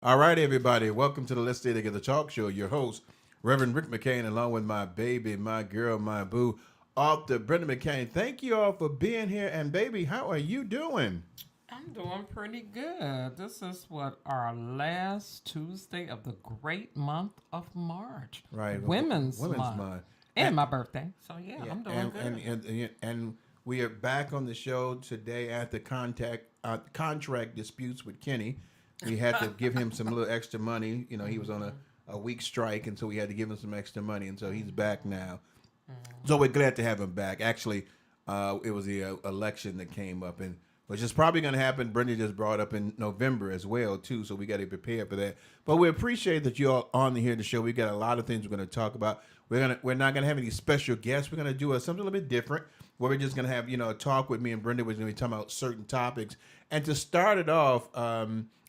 All right, everybody. Welcome to the Let's Stay Together Talk Show. Your host, Reverend Rick McCain, along with my baby, my girl, my boo, author Brenda McCain. Thank you all for being here. And, baby, how are you doing? I'm doing pretty good. This is what our last Tuesday of the great month of March, Right, Women's Women's Month, Month. And, and my birthday. So yeah, yeah, I'm doing good. and we are back on the show today at the contract disputes with Kenny. We had to give him some little extra money. You know, he was on Mhm. a week strike, and so we had to give him some extra money, and so he's back Mhm. now. So Mhm. we're glad to have him back. Actually, it was the election that came up, and which is probably going to happen. Brenda just brought up in November as well too, so we got to prepare for that. But we appreciate that you all on here to show. We got a lot of things we're going to talk about. We're not going to have any special guests. We're going to do something a little bit different, where we're just going to have a talk with me and Brenda. We're going to be talking about certain topics, and to start it off,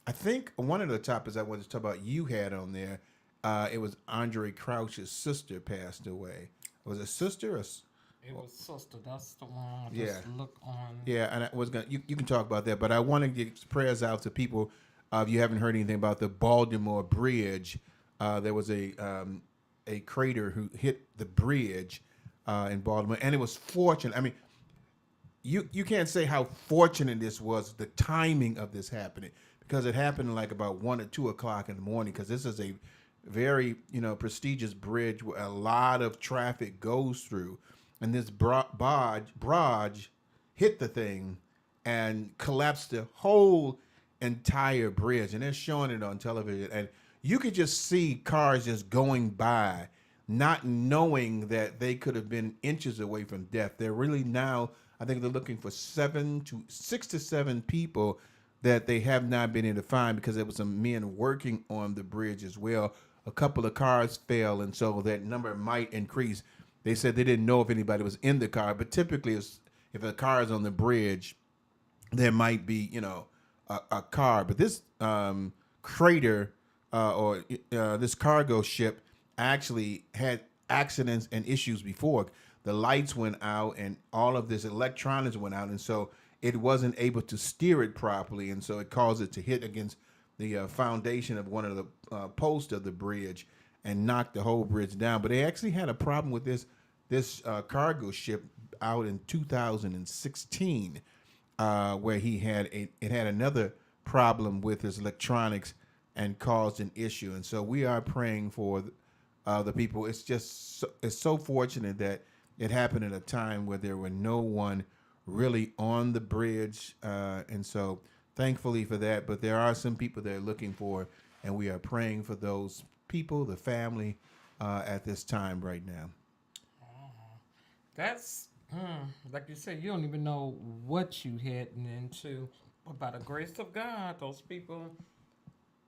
I think one of the topics I wanted to talk about you had on there. It was Andre Crouch's sister passed away. Was it sister or It was sister. That's the one. I yeah, just look on. yeah, and I was gonna. You can talk about that, but I want to get prayers out to people. If you haven't heard anything about the Baltimore Bridge, there was a crater who hit the bridge in Baltimore, and it was fortunate. I mean, you can't say how fortunate this was. The timing of this happening because it happened like about 1 or 2 o'clock in the morning. Because this is a very prestigious bridge where a lot of traffic goes through, and this barge hit the thing and collapsed the whole entire bridge. And they're showing it on television, and you could just see cars just going by, not knowing that they could have been inches away from death. They're really now, I think they're looking for 6 to 7 people that they have not been able to find because there was some men working on the bridge as well. A couple of cars fell, and so that number might increase. They said they didn't know if anybody was in the car, but typically, if a car is on the bridge, there might be, a car. But this crater or this cargo ship actually had accidents and issues before. The lights went out and all of this electronics went out, and so it wasn't able to steer it properly, and so it caused it to hit against the foundation of one of the posts of the bridge and knocked the whole bridge down. But they actually had a problem with this cargo ship out in 2016 where it had another problem with his electronics and caused an issue. And so we are praying for the people. It's so fortunate that it happened at a time where there were no one really on the bridge, and so thankfully for that. But there are some people that are looking for, and we are praying for those people, the family, at this time right now. Uh-huh. That's like you said. You don't even know what you heading into, but by the grace of God, those people.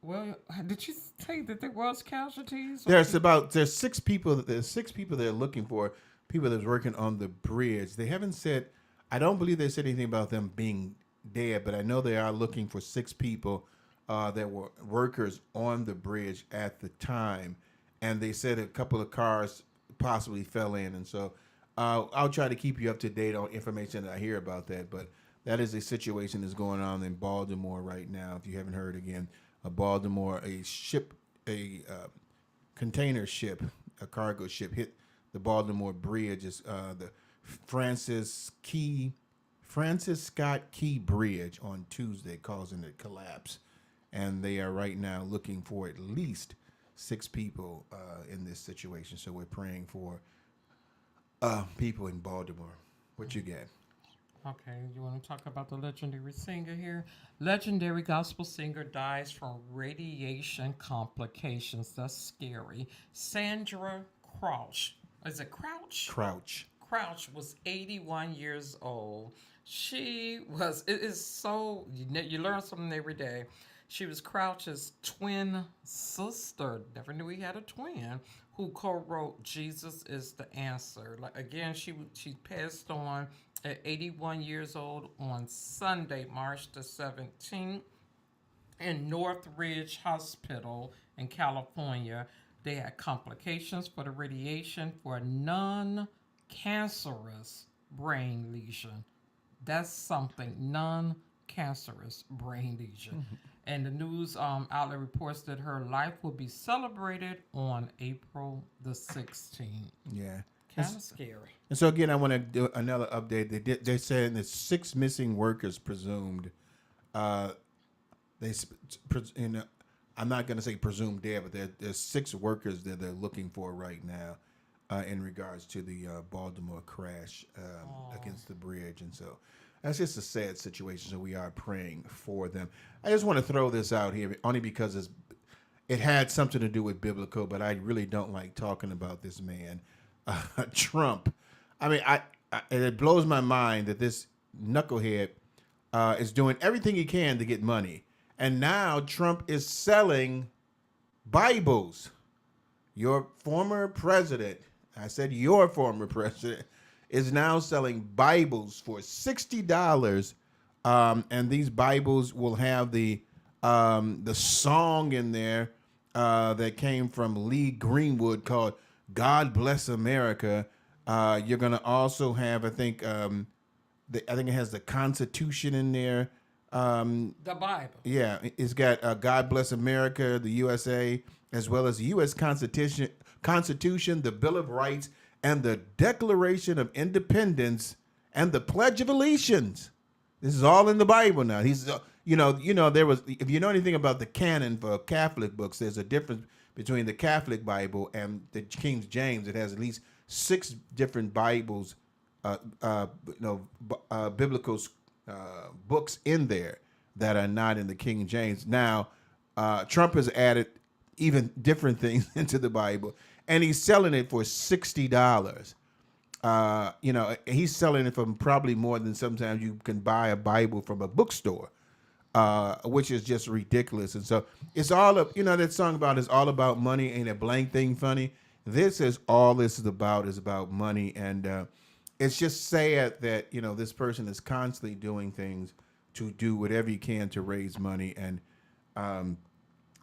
Well, did you say that there was casualties or people? There's 6 people they're looking for, people that's working on the bridge. They haven't said, I don't believe they said anything about them being dead, but I know they are looking for 6 people that were workers on the bridge at the time, and they said a couple of cars possibly fell in, and so I'll try to keep you up to date on information that I hear about that. But that is a situation that's going on in Baltimore right now. If you haven't heard again, Baltimore, a container ship, a cargo ship hit the Baltimore Bridge. It's the Francis Key, Francis Scott Key Bridge on Tuesday, causing it collapse. And they are right now looking for at least 6 people in this situation. So we're praying for people in Baltimore. What you got? Okay, you want to talk about the legendary singer here? Legendary gospel singer dies from radiation complications. That's scary. Sandra Crouch. Is it Crouch? Crouch. Crouch was 81 years old. She was, it is so, you learn something every day. She was Crouch's twin sister. Never knew he had a twin who co-wrote "Jesus Is the Answer." Like again, she passed on at 81 years old on Sunday, March the 17th, in Northridge Hospital in California. They had complications for the radiation for a non-cancerous brain lesion. That's something, non-cancerous brain lesion. And the news outlet reports that her life will be celebrated on April the 16th. Yeah. Kind of scary. And so again, I want to do another update. They're saying that 6 missing workers presumed. Uh, you know, I'm not going to say presumed dead, but there's 6 workers that they're looking for right now, in regards to the Baltimore crash against the bridge, and so that's just a sad situation. So we are praying for them. I just want to throw this out here only because it had something to do with biblical, but I really don't like talking about this man, Trump. I mean, it blows my mind that this knucklehead is doing everything he can to get money. And now Trump is selling Bibles. Your former president, I said your former president, is now selling Bibles for $60. And these Bibles will have the song in there that came from Lee Greenwood called "God Bless America." You're gonna also have, I think it has the Constitution in there. The Bible. Yeah, it's got "God Bless America," the USA, as well as the U.S. Constitution, the Bill of Rights, and the Declaration of Independence, and the Pledge of Allegiance. This is all in the Bible now. He's, there was, if you know anything about the canon for Catholic books, there's a difference between the Catholic Bible and the King James. It has at least 6 different Bibles, biblical books in there that are not in the King James. Now, Trump has added even different things into the Bible, and he's selling it for $60. He's selling it for probably more than sometimes you can buy a Bible from a bookstore, which is just ridiculous. And so it's all of, that song about it's all about money, ain't a blank thing funny. This is all this is about money. And it's just sad that, this person is constantly doing things to do whatever he can to raise money. And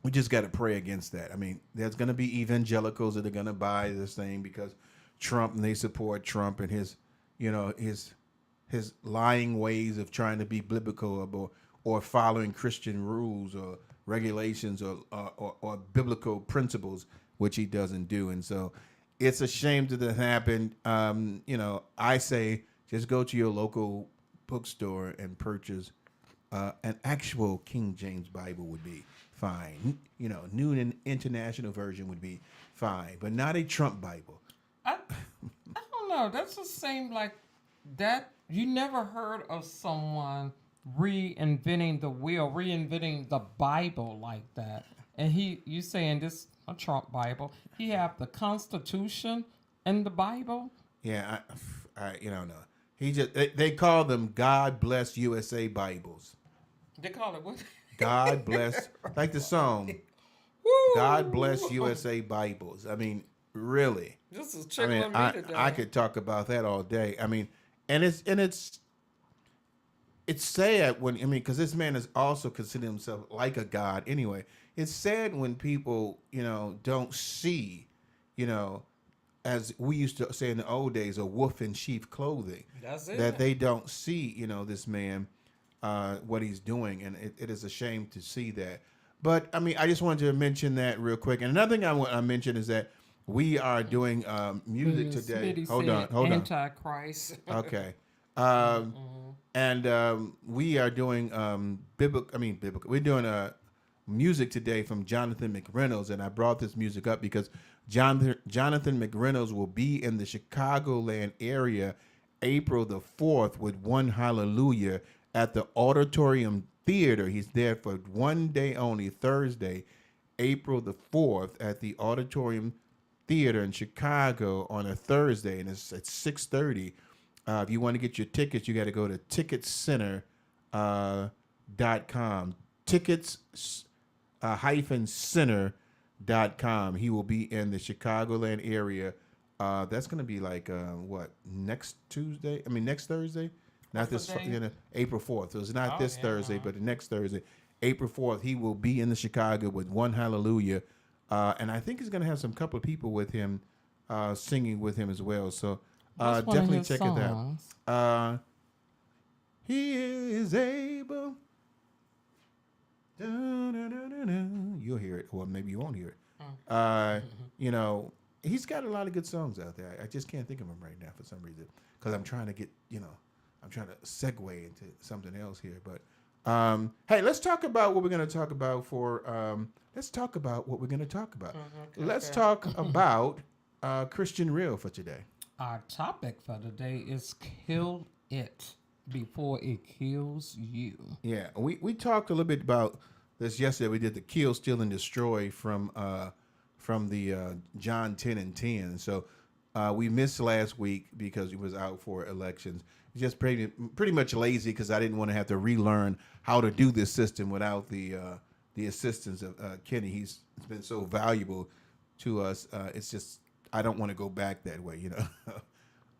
we just got to pray against that. I mean, there's going to be evangelicals that are going to buy this thing because Trump, and they support Trump and his lying ways of trying to be biblical or following Christian rules or regulations or biblical principles, which he doesn't do. And so it's a shame that that happened. I say just go to your local bookstore and purchase an actual King James Bible would be fine. New International Version would be fine, but not a Trump Bible. I don't know. That just seemed like that. You never heard of someone reinventing the wheel, reinventing the Bible like that. And you saying this a Trump Bible? He have the Constitution and the Bible. Yeah, no. He just they call them God Bless USA Bibles. They call it what? God bless, like the song. Woo! God Bless USA Bibles. I mean, really. This is triggering me today. I could talk about that all day. I mean, and it's sad because this man is also considered himself like a god anyway. It's sad when people, don't see, as we used to say in the old days, a wolf in sheep clothing. That's it. That they don't see, this man, what he's doing, and it is a shame to see that. But I mean, I just wanted to mention that real quick. And another thing I want to mention is that we are doing music today. Smitty Hold said on. Antichrist. Okay. And we are doing biblical. We're doing music today from Jonathan McReynolds, and I brought this music up because Jonathan McReynolds will be in the Chicagoland area April the 4th with One Hallelujah at the Auditorium Theater. He's there for one day only, Thursday, April the 4th at the Auditorium Theater in Chicago on a Thursday, and it's at 6:30. If you want to get your tickets, you got to go to ticketscenter.com. Tickets-center.com. He will be in the Chicagoland area. That's going to be like next Tuesday? Next Thursday? Not this, April 4th. So it's not this Thursday, but the next Thursday, April 4th. He will be in the Chicago with One Hallelujah, and I think he's going to have some couple of people with him, singing with him as well. So definitely check it out. He is able You'll hear it, or maybe you won't hear it. You know, he's got a lot of good songs out there. I just can't think of them right now for some reason because I'm trying to get, I'm trying to segue into something else here. But hey, let's talk about what we're going to talk about let's talk about what we're going to talk about. Let's talk about Christian Real for today. Our topic for today is kill it before it kills you. Yeah, we talked a little bit about this yesterday. We did the Kill, Steal, and Destroy from the John 10 and 10. So we missed last week because he was out for elections. Just pretty much lazy because I didn't want to have to relearn how to do this system without the assistance of Kenny. He's been so valuable to us. It's just I don't want to go back that way.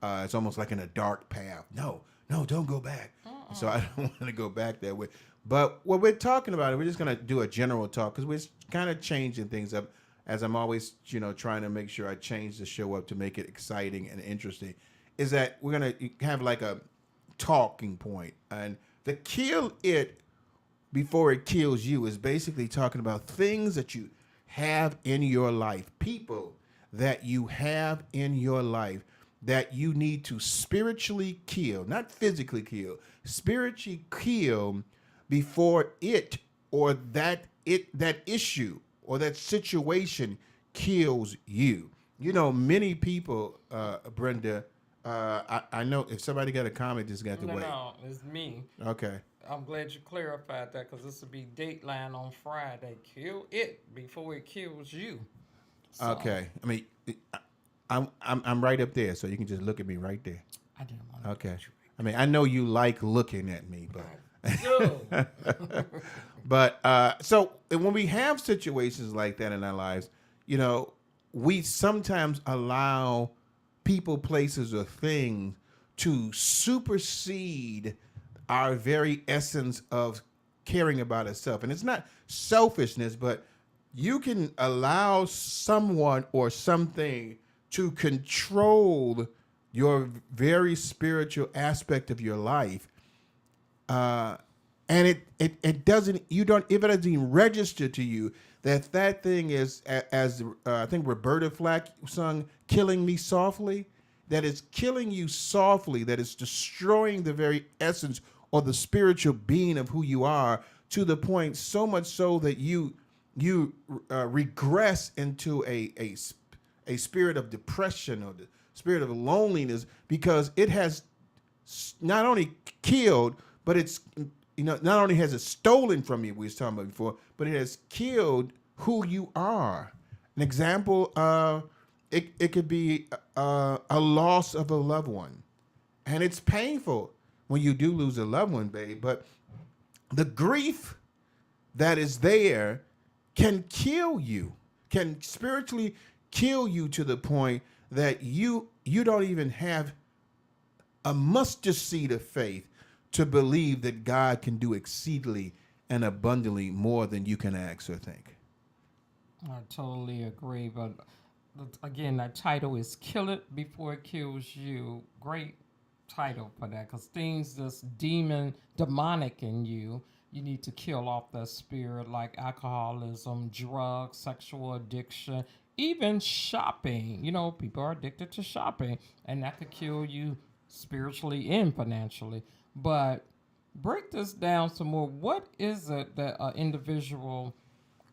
It's almost like in a dark path. No, don't go back. So I don't want to go back that way. But what we're talking about, we're just going to do a general talk because we're kind of changing things up. As I'm always, trying to make sure I change the show up to make it exciting and interesting, is that we're going to have like a talking point. And the kill it before it kills you is basically talking about things that you have in your life, people that you have in your life that you need to spiritually kill, not physically kill, spiritually kill before it or that issue or that situation kills you. Many people, Brenda, I know if somebody got a comment, just got to wait. No, it's me. Okay. I'm glad you clarified that because this will be Dateline on Friday. Kill it before it kills you. So, Okay. I mean, I'm right up there, so you can just look at me right there. I didn't want to. Okay. I mean, I know you like looking at me, but. Go. But so when we have situations like that in our lives, we sometimes allow people, places, or things to supersede our very essence of caring about ourselves. And it's not selfishness, but you can allow someone or something to control your very spiritual aspect of your life. And it doesn't even register to you that thing is, as I think Roberta Flack sung, killing me softly, that is killing you softly, that is destroying the very essence or the spiritual being of who you are, to the point so much so that you regress into a spirit of depression or the spirit of loneliness, because it has not only killed, but it's not only has it stolen from you, we was talking about before, but it has killed who you are. An example, it could be a loss of a loved one, and it's painful when you do lose a loved one, babe. But the grief that is there can kill you, can spiritually kill you to the point that you don't even have a mustard seed of faith to believe that God can do exceedingly and abundantly more than you can ask or think. I totally agree. But again, that title is Kill It Before It Kills You. Great title for that, because things that's demonic in you, you need to kill off that spirit, like alcoholism, drugs, sexual addiction, even shopping. People are addicted to shopping, and that could kill you spiritually and financially. But break this down some more. What is it that an individual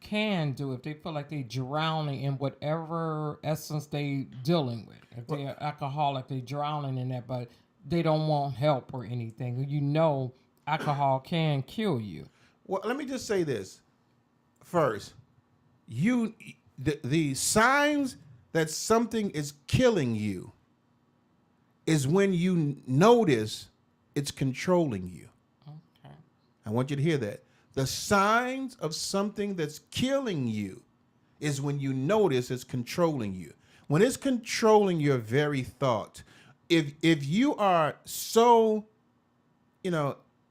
can do if they feel like they're drowning in whatever essence they dealing with? If they're alcoholic, they're drowning in that, but they don't want help or anything. Alcohol can kill you. Well, let me just say this first. The signs that something is killing you is when you notice it's controlling you. Okay. I want you to hear that. The signs of something that's killing you is when you notice it's controlling you. When it's controlling your very thought. If you are so,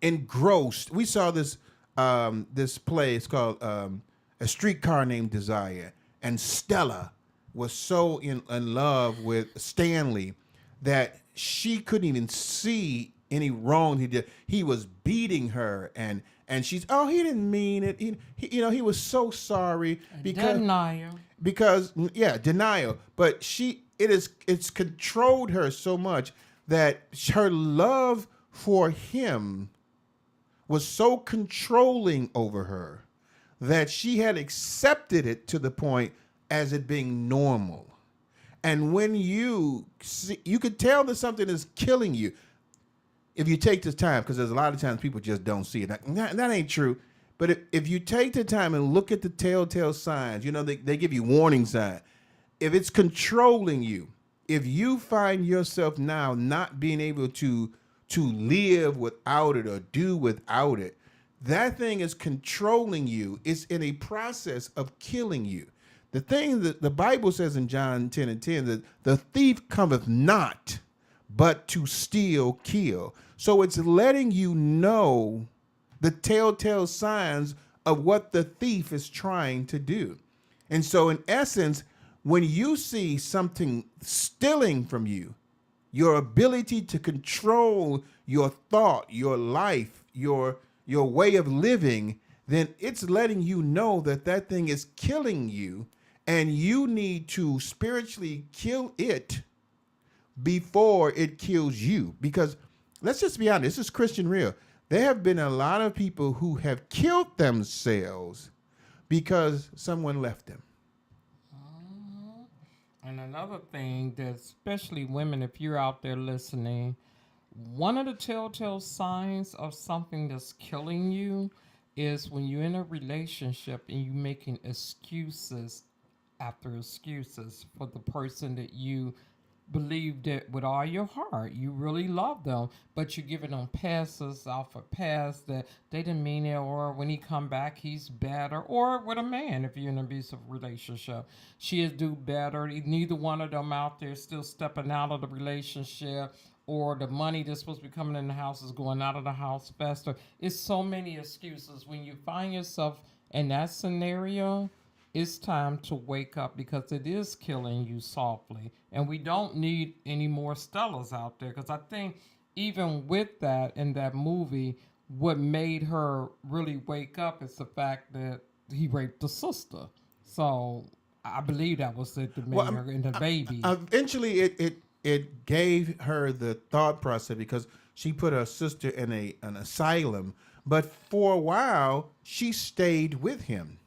engrossed. We saw this play. It's called A Streetcar Named Desire. And Stella was so in love with Stanley that she couldn't even see any wrong he did. He was beating her and and she's, oh, he didn't mean it. He was so sorry Denial. because yeah, denial. But it's controlled her so much that her love for him was so controlling over her that she had accepted it to the point as it being normal. And when you see, you could tell that something is killing you if you take this time, because there's a lot of times people just don't see it. That ain't true. But if you take the time and look at the telltale signs, they give you warning signs. If it's controlling you, if you find yourself now not being able to live without it or do without it, that thing is controlling you. It's in a process of killing you. The thing that the Bible says in John 10:10, that the thief cometh not but to steal, kill. So it's letting you know the telltale signs of what the thief is trying to do. And so in essence, when you see something stealing from you, your ability to control your thought, your life, your way of living, then it's letting you know that thing is killing you, and you need to spiritually kill it before it kills you. Because let's just be honest, this is Christian real. There have been a lot of people who have killed themselves because someone left them. And another thing that, especially women, if you're out there listening, one of the telltale signs of something that's killing you is when you're in a relationship and you're making excuses after excuses for the person that you believed it with all your heart. You really love them, but you're giving them passes off a pass that they didn't mean it, or when he come back, he's better. Or with a man, if you're in an abusive relationship, she is do better. Neither one of them out there still stepping out of the relationship, or the money that's supposed to be coming in the house is going out of the house faster. It's so many excuses. When you find yourself in that scenario, it's time to wake up, because it is killing you softly. And we don't need any more Stellas out there, because I think even with that, in that movie, what made her really wake up is the fact that he raped the sister. So I believe that was it that made her and the baby. Eventually, it gave her the thought process, because she put her sister in an asylum. But for a while, she stayed with him.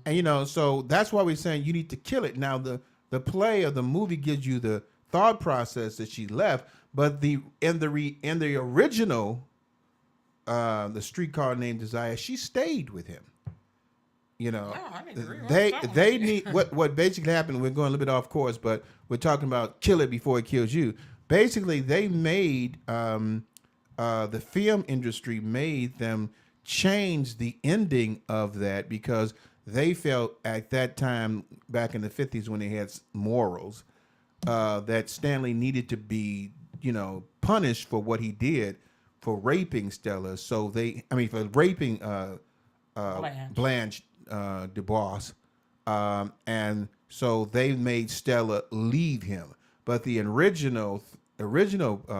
And, so that's why we're saying you need to kill it. Now, the play of the movie gives you the thought process that she left, but in the original, The Streetcar Named Desire, she stayed with him. They need what basically happened. We're going a little bit off course, but we're talking about kill it before it kills you. Basically, they made the film industry made them change the ending of that, because they felt at that time, back in the 50s, when they had morals, that Stanley needed to be, punished for what he did for raping Stella. So for raping Blanche DuBois. And so they made Stella leave him. But the original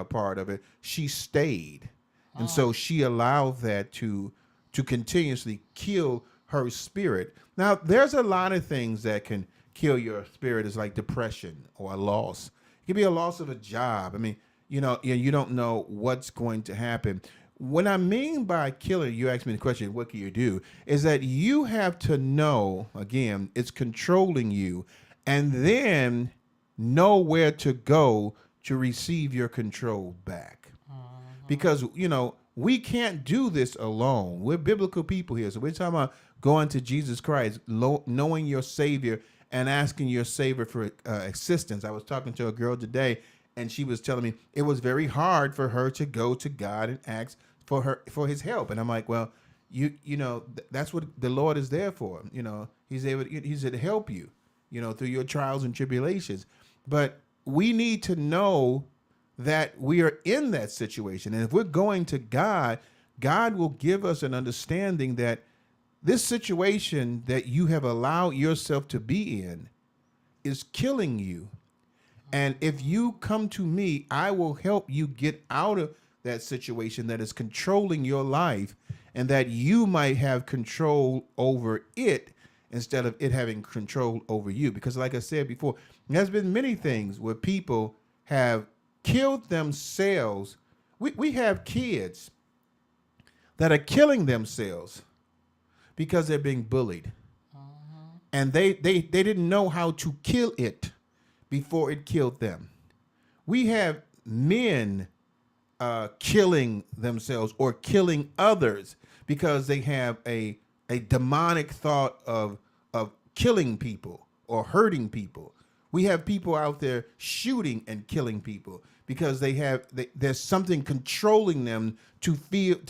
part of it, she stayed. And so she allowed that to continuously kill her spirit. Now, there's a lot of things that can kill your spirit. It's like depression or a loss. It could be a loss of a job. I mean, you don't know what's going to happen. What I mean by killer, you asked me the question, what can you do? Is that you have to know, again, it's controlling you, and then know where to go to receive your control back. Because, we can't do this alone. We're biblical people here. So we're talking about going to Jesus Christ, knowing your Savior and asking your Savior for assistance. I was talking to a girl today, and she was telling me it was very hard for her to go to God and ask for his help. And I'm like, well, that's what the Lord is there for. He's to help you, through your trials and tribulations. But we need to know that we are in that situation. And if we're going to God, God will give us an understanding that this situation that you have allowed yourself to be in is killing you. And if you come to me, I will help you get out of that situation that is controlling your life. and that you might have control over it instead of it having control over you. Because like I said before, there's been many things where people have killed themselves. We have kids that are killing themselves because they're being bullied. And they didn't know how to kill it before it killed them. We have men killing themselves or killing others because they have a demonic thought of killing people or hurting people. We have people out there shooting and killing people because there's something controlling them to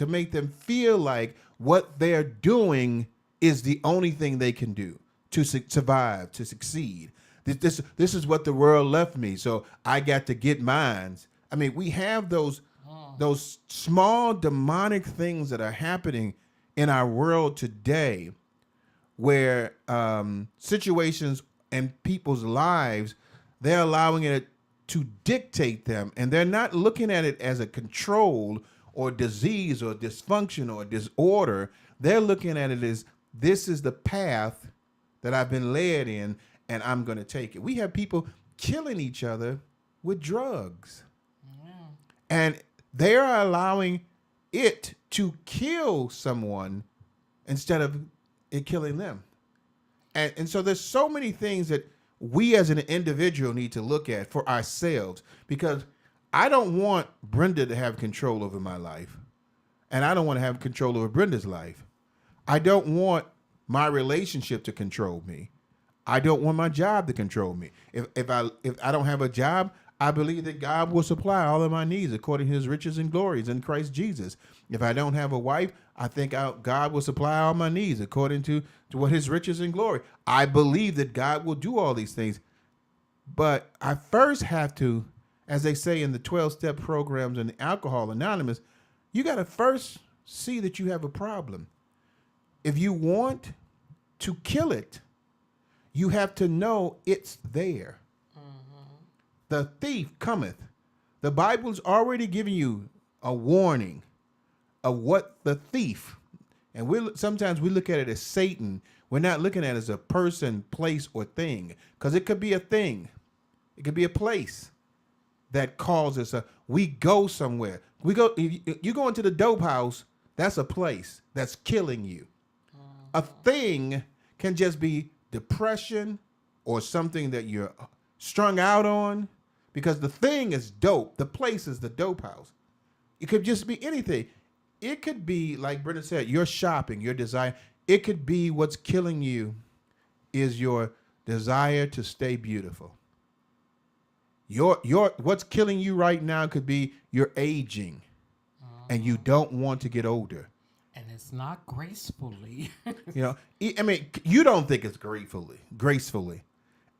make them feel like what they're doing is the only thing they can do to survive, to succeed. This is what the world left me, so I got to get mines. I mean, we have those small demonic things that are happening in our world today, where situations and people's lives, they're allowing it to dictate them, and they're not looking at it as a control or disease or dysfunction or disorder. They're looking at it as, this is the path that I've been led in, and I'm going to take it. We have people killing each other with drugs. And they are allowing it to kill someone instead of it killing them. And so there's so many things that we as an individual need to look at for ourselves, because I don't want Brenda to have control over my life, and I don't want to have control over Brenda's life. I don't want my relationship to control me. I don't want my job to control me. If I don't have a job, I believe that God will supply all of my needs according to his riches and glories in Christ Jesus. If I don't have a wife, I think God will supply all my needs according to what his riches and glory. I believe that God will do all these things. But I first have to, as they say in the 12-step programs and Alcohol Anonymous, you got to first see that you have a problem. If you want to kill it, you have to know it's there. The thief cometh. The Bible's already giving you a warning of what the thief, and sometimes we look at it as Satan. We're not looking at it as a person, place, or thing, because it could be a thing. It could be a place that causes we go somewhere. You go into the dope house, that's a place that's killing you. A thing can just be depression or something that you're strung out on, because the thing is dope. The place is the dope house. It could just be anything. It could be, like Brenda said, your shopping, your desire. It could be what's killing you is your desire to stay beautiful. Your what's killing you right now could be you're aging and you don't want to get older. And it's not gracefully. I mean, you don't think it's gracefully.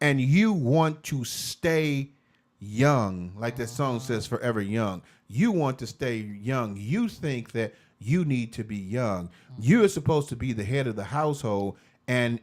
And you want to stay young, like that song says, forever young. You want to stay young. You think that you need to be young. You're supposed to be the head of the household, and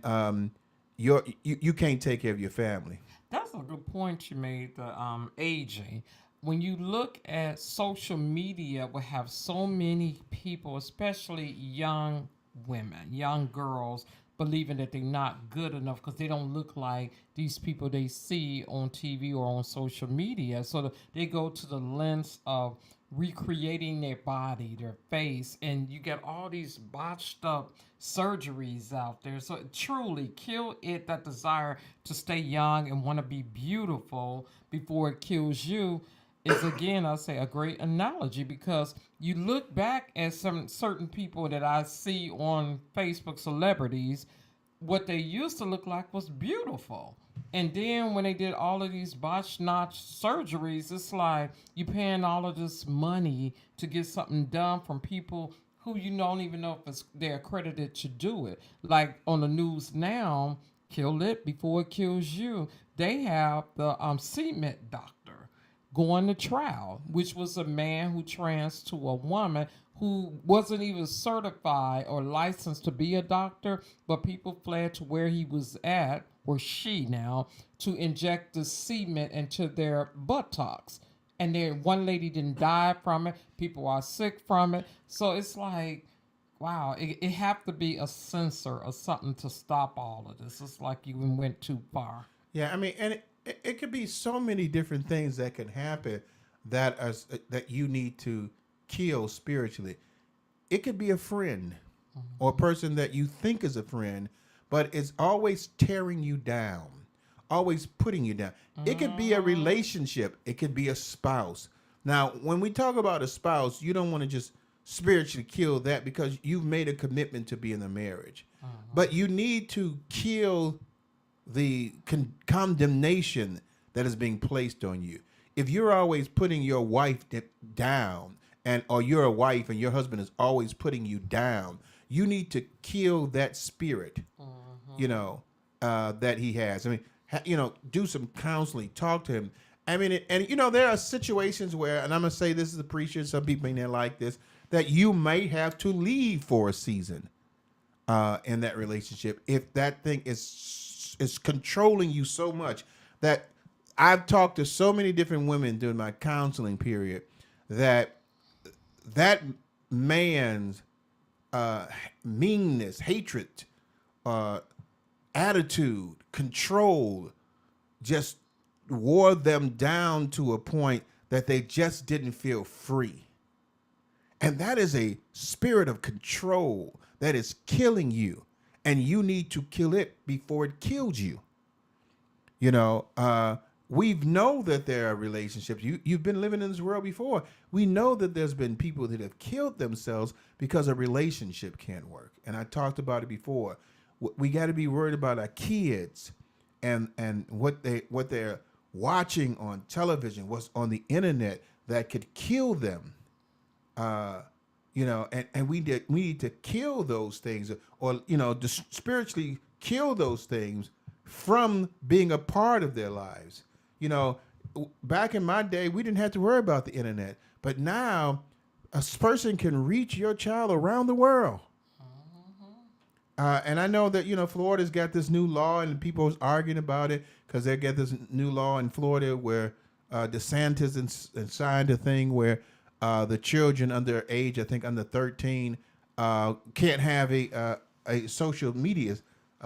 you can't take care of your family. That's a good point you made, the aging. When you look at social media, we have so many people, especially young women, young girls, believing that they're not good enough because they don't look like these people they see on TV or on social media. So they go to the lengths of recreating their body, their face, and you get all these botched up surgeries out there. So truly kill it, that desire to stay young and want to be beautiful before it kills you, is, again, I'll say, a great analogy, because you look back at some certain people that I see on Facebook, celebrities, what they used to look like was beautiful. And then when they did all of these botch-notch surgeries, it's like you're paying all of this money to get something done from people who you don't even know if they're accredited to do it. Like on the news now, kill it before it kills you. They have the cement doctor going to trial, which was a man who trans to a woman who wasn't even certified or licensed to be a doctor, but people fled to where he was at, or she now, to inject the cement into their buttocks. And then one lady didn't die from it. People are sick from it. So it's like, Wow, it have to be a censor or something to stop all of this. It's like you went too far. Yeah, I mean, and it could be so many different things that can happen that you need to kill spiritually. It could be a friend or a person that you think is a friend, but it's always tearing you down, always putting you down. It could be a relationship, it could be a spouse. Now, when we talk about a spouse, you don't want to just spiritually kill that because you've made a commitment to be in a marriage. But you need to kill the condemnation that is being placed on you. If you're always putting your wife down, or you're a wife and your husband is always putting you down, you need to kill that spirit, you know, that he has. I mean, do some counseling, talk to him. I mean, and there are situations where, and I'm gonna say this is a preacher, some people may not like this, that you may have to leave for a season in that relationship if that thing is controlling you so much. That I've talked to so many different women during my counseling period that man's meanness, hatred, attitude, control just wore them down to a point that they just didn't feel free. And that is a spirit of control that is killing you. And you need to kill it before it kills you. We know that there are relationships. You've been living in this world before. We know that there's been people that have killed themselves because a relationship can't work. And I talked about it before. We got to be worried about our kids and what they're watching on television, what's on the internet that could kill them. And we need to kill those things, or spiritually kill those things from being a part of their lives. Back in my day, we didn't have to worry about the internet, but now a person can reach your child around the world. And I know that Florida's got this new law, and people are arguing about it because they get this new law in Florida where DeSantis and signed a thing where the children under age, I think under 13, can't have a social media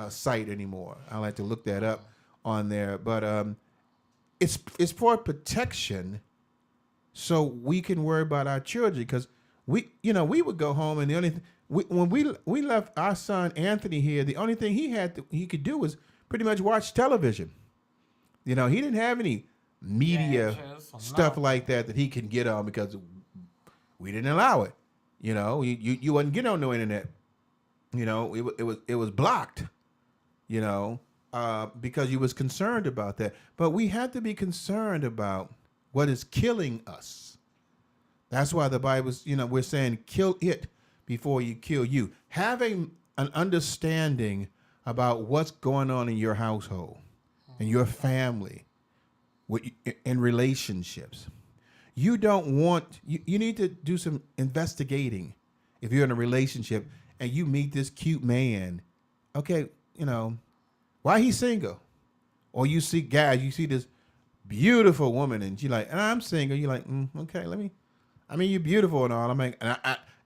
site anymore. I like to look that up on there, but it's for protection, so we can worry about our children, because we would go home and the only thing when we left our son Anthony here, the only thing he could do was pretty much watch television. He didn't have any media stuff like that he can get on because we didn't allow it. You wouldn't get on no internet. It was blocked. Because you was concerned about that. But we have to be concerned about what is killing us. That's why the Bible's, we're saying kill it before you kill you. Having an understanding about what's going on in your household and your family, in relationships. You don't want, you need to do some investigating. If you're in a relationship and you meet this cute man, okay, why he's single? Or you see you see this beautiful woman and she's like, and I'm single. You're like, okay, you're beautiful and all.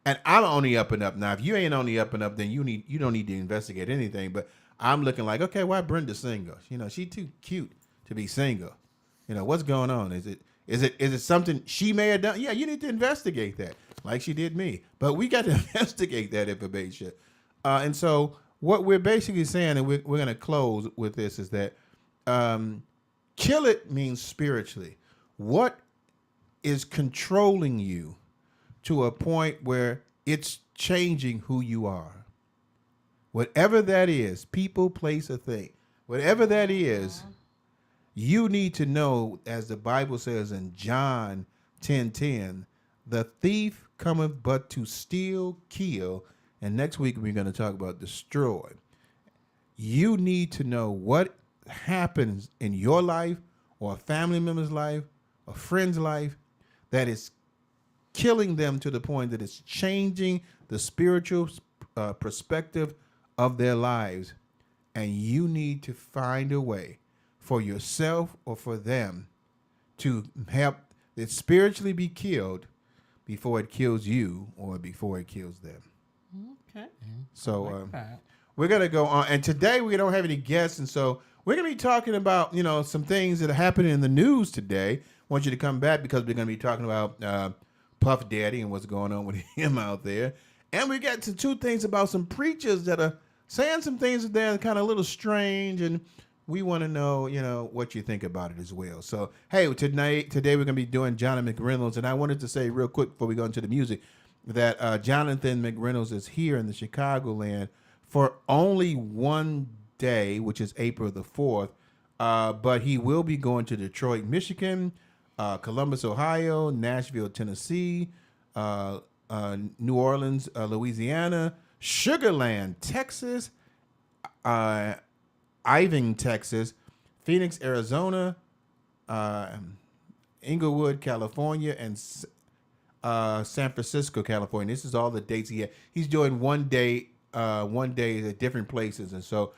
And I'm on the up and up. Now, if you ain't on the up and up, then you don't need to investigate anything. But I'm looking like, okay, why Brenda single? She too cute to be single. What's going on? Is it something she may have done? Yeah, you need to investigate that, like she did me. But we got to investigate that information. And so what we're basically saying, and we're going to close with this, is that kill it means spiritually. What is controlling you to a point where it's changing who you are? Whatever that is, people, place, or thing, whatever that is, you need to know, as the Bible says in John 10:10, the thief cometh but to steal, kill, and next week we're going to talk about destroy. You need to know what happens in your life or a family member's life, a friend's life, that is killing them to the point that it's changing the spiritual perspective of their lives. And you need to find a way for yourself or for them to help it spiritually be killed before it kills you or before it kills them. Okay. So Like that. we're gonna go on, and today we don't have any guests, and so we're gonna be talking about some things that are happening in the news today. I want you to come back because we're gonna be talking about Puff Daddy and what's going on with him out there, and we got to two things about some preachers that are saying some things that are kind of a little strange, and we want to know what you think about it as well. So hey, today we're gonna be doing Jonathan McReynolds, and I wanted to say real quick before we go into the music that Jonathan McReynolds is here in the Chicagoland for only one day, which is April the 4th. But he will be going to Detroit, Michigan, Columbus, Ohio, Nashville, Tennessee, New Orleans, Louisiana, Sugarland, Texas, Irving, Texas, Phoenix, Arizona, Inglewood, California, and San Francisco, California. This is all the dates he had. He's doing one day at different places, and so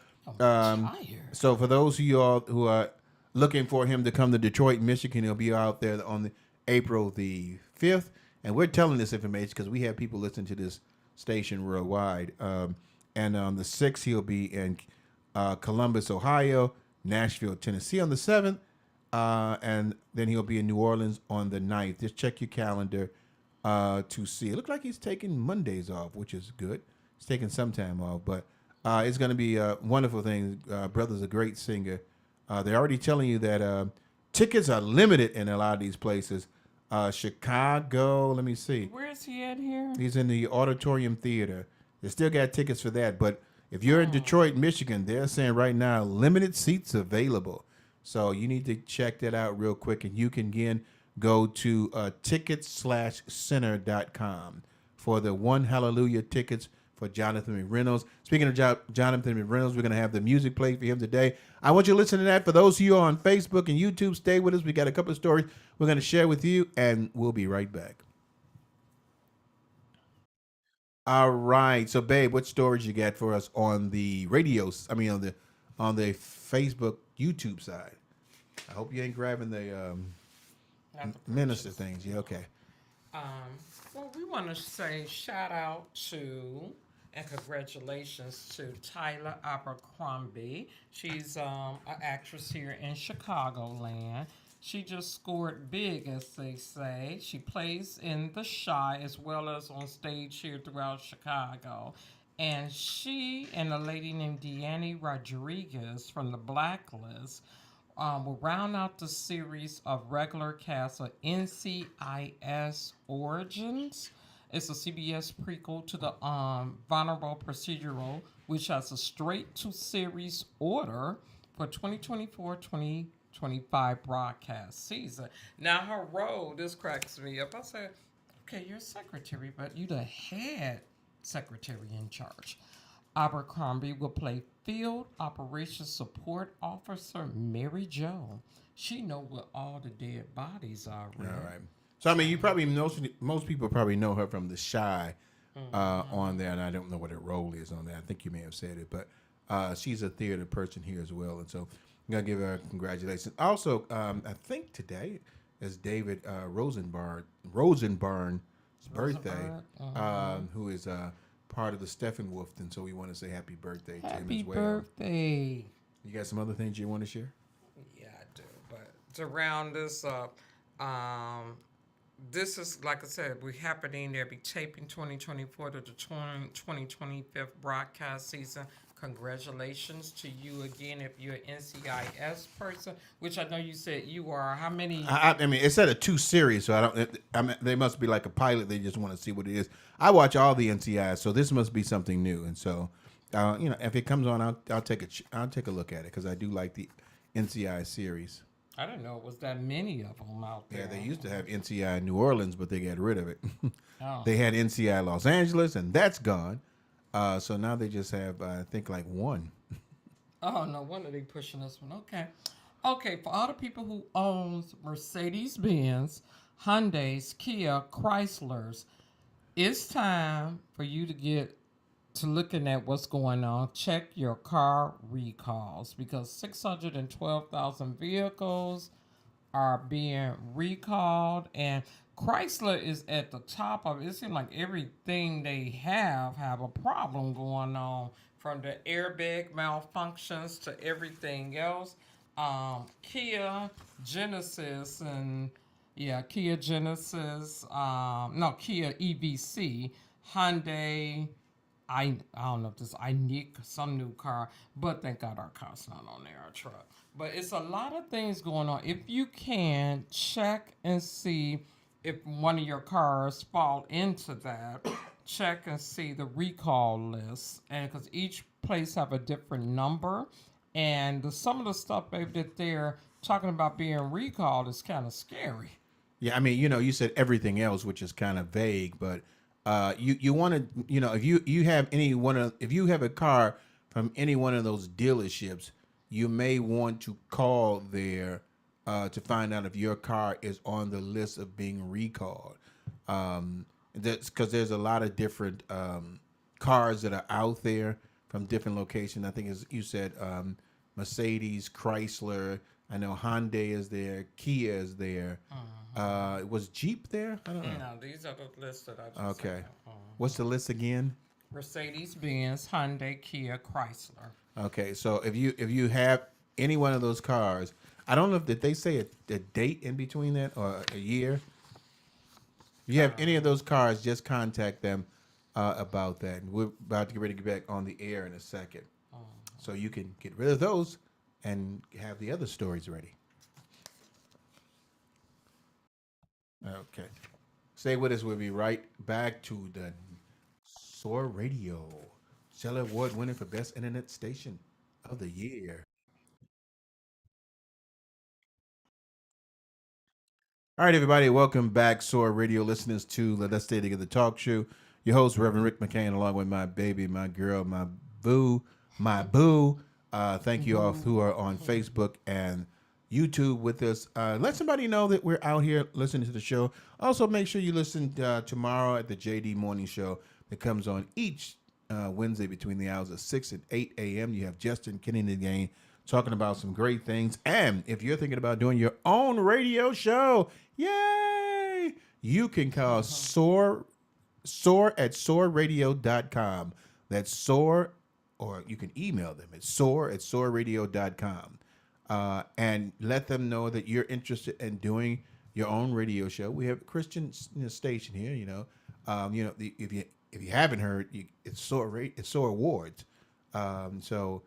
so for those of you all who are looking for him to come to Detroit, Michigan, he'll be out there on April the 5th, and we're telling this information because we have people listening to this station worldwide. And on the 6th, he'll be in Columbus, Ohio, Nashville, Tennessee on the 7th, and then he'll be in New Orleans on the 9th. Just check your calendar to see. It looks like he's taking Mondays off, which is good. He's taking some time off, but it's going to be a wonderful thing. Brother's a great singer. They're already telling you that tickets are limited in a lot of these places. Chicago, let me see. Where is he at here? He's in the Auditorium Theater. They still got tickets for that, but if you're in Detroit, Michigan, they're saying right now limited seats available. So you need to check that out real quick, and you can again go to tickets/center.com for the One Hallelujah tickets for Jonathan McReynolds. Speaking of Jonathan McReynolds, we're going to have the music played for him today. I want you to listen to that. For those of you on Facebook and YouTube, stay with us. We got a couple of stories we're going to share with you, and we'll be right back. All right. So, babe, what stories you got for us on the radios? I mean, on the Facebook, YouTube side. I hope you ain't grabbing the minister things. Yeah, okay. Well, we want to say shout out to and congratulations to Tyler Abercrombie. She's an actress here in Chicagoland. She just scored big, as they say. She plays in The Chi as well as on stage here throughout Chicago. And she and a lady named Deanne Rodriguez from The Blacklist will round out the series of regular cast of NCIS Origins. It's a CBS prequel to the Vulnerable Procedural, which has a straight-to-series order for 2024-2025 broadcast season. Now, her role, this cracks me up. I said, okay, you're secretary, but you're the head secretary in charge. Abercrombie will play Field Operations Support Officer Mary Jo. She know where all the dead bodies are. Right? All right. So I mean, you probably most people probably know her from The Chi on there, and I don't know what her role is on there. I think you may have said it, but she's a theater person here as well, and so I'm gonna give her congratulations. Also, I think today is David Rosenbarn's birthday, who is part of the Steppenwolf, and so we want to say happy birthday to him as well. Happy birthday! You got some other things you want to share? Yeah, I do. But to round this up, this is, like I said, we're happening. They'll be taping 2024 to the 2025 broadcast season. Congratulations to you again if you're an NCIS person, which I know you said you are. How many? I mean, it's at a 2 series, so I mean, they must be like a pilot. They just want to see what it is. I watch all the NCIs, so this must be something new. And so, if it comes on, I'll take a look at it because I do like the NCI series. I didn't know it was that many of them out there. Yeah, they used to have NCI New Orleans, but they got rid of it. Oh. They had NCI Los Angeles, and that's gone. So now they just have, I think, like one. Oh, no wonder they pushing this one. Okay, for all the people who owns Mercedes-Benz, Hyundais, Kia, Chryslers, it's time for you to get to looking at what's going on. Check your car recalls because 612,000 vehicles are being recalled, and Chrysler is at the top of it. It seems like everything they have a problem going on, from the airbag malfunctions to everything else. Kia, Genesis, and yeah, Kia Genesis, no, Kia EVC, Hyundai. I don't know if this Ioniq, some new car, but thank God our car's not on there, our truck. But it's a lot of things going on. If you can check and see if one of your cars fall into that, check and see the recall list, and because each place have a different number, and some of the stuff that they're talking about being recalled is kind of scary. Yeah, I mean, you said everything else, which is kind of vague, but you want to, if you have if you have a car from any one of those dealerships, you may want to call there to find out if your car is on the list of being recalled. That's because there's a lot of different cars that are out there from different locations. I think, as you said, Mercedes, Chrysler. I know Hyundai is there, Kia is there. Was Jeep there? I don't know. No, these are the lists that I just Okay. said. What's the list again? Mercedes Benz, Hyundai, Kia, Chrysler. Okay, so if you have any one of those cars, I don't know if did they say a date in between that or a year. If you have any of those cars, just contact them about that. And we're about to get ready to get back on the air in a second, so you can get rid of those and have the other stories ready. Okay. Stay with us. We'll be right back to the SOAR Radio. Stellar Award winner for Best Internet Station of the Year. All right, everybody. Welcome back, SOAR Radio listeners, to Let Us Stay Together Talk Show. Your host, Reverend Rick McCain, along with my baby, my girl, my boo, my boo. Thank you all who are on Facebook and YouTube with us. Let somebody know that we're out here listening to the show. Also, make sure you listen tomorrow at the JD Morning Show that comes on each Wednesday between the hours of 6 and 8 a.m. You have Justin Kennedy again talking about some great things. And if you're thinking about doing your own radio show, yay! You can call SOAR at soarradio.com. That's SOAR, or you can email them at SOAR at soarradio.com. And let them know that you're interested in doing your own radio show. We have a Christian station here. If you haven't heard, it's SOAR Awards. So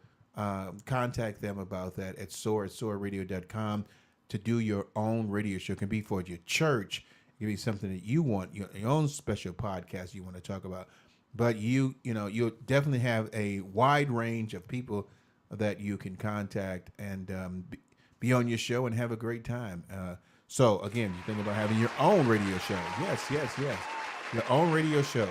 contact them about that at soarradio.com to do your own radio show. It can be for your church. It can be something that you want, your own special podcast you want to talk about. But you'll definitely have a wide range of people that you can contact and be on your show and have a great time. So again, you think about having your own radio show. Yes. Your own radio show.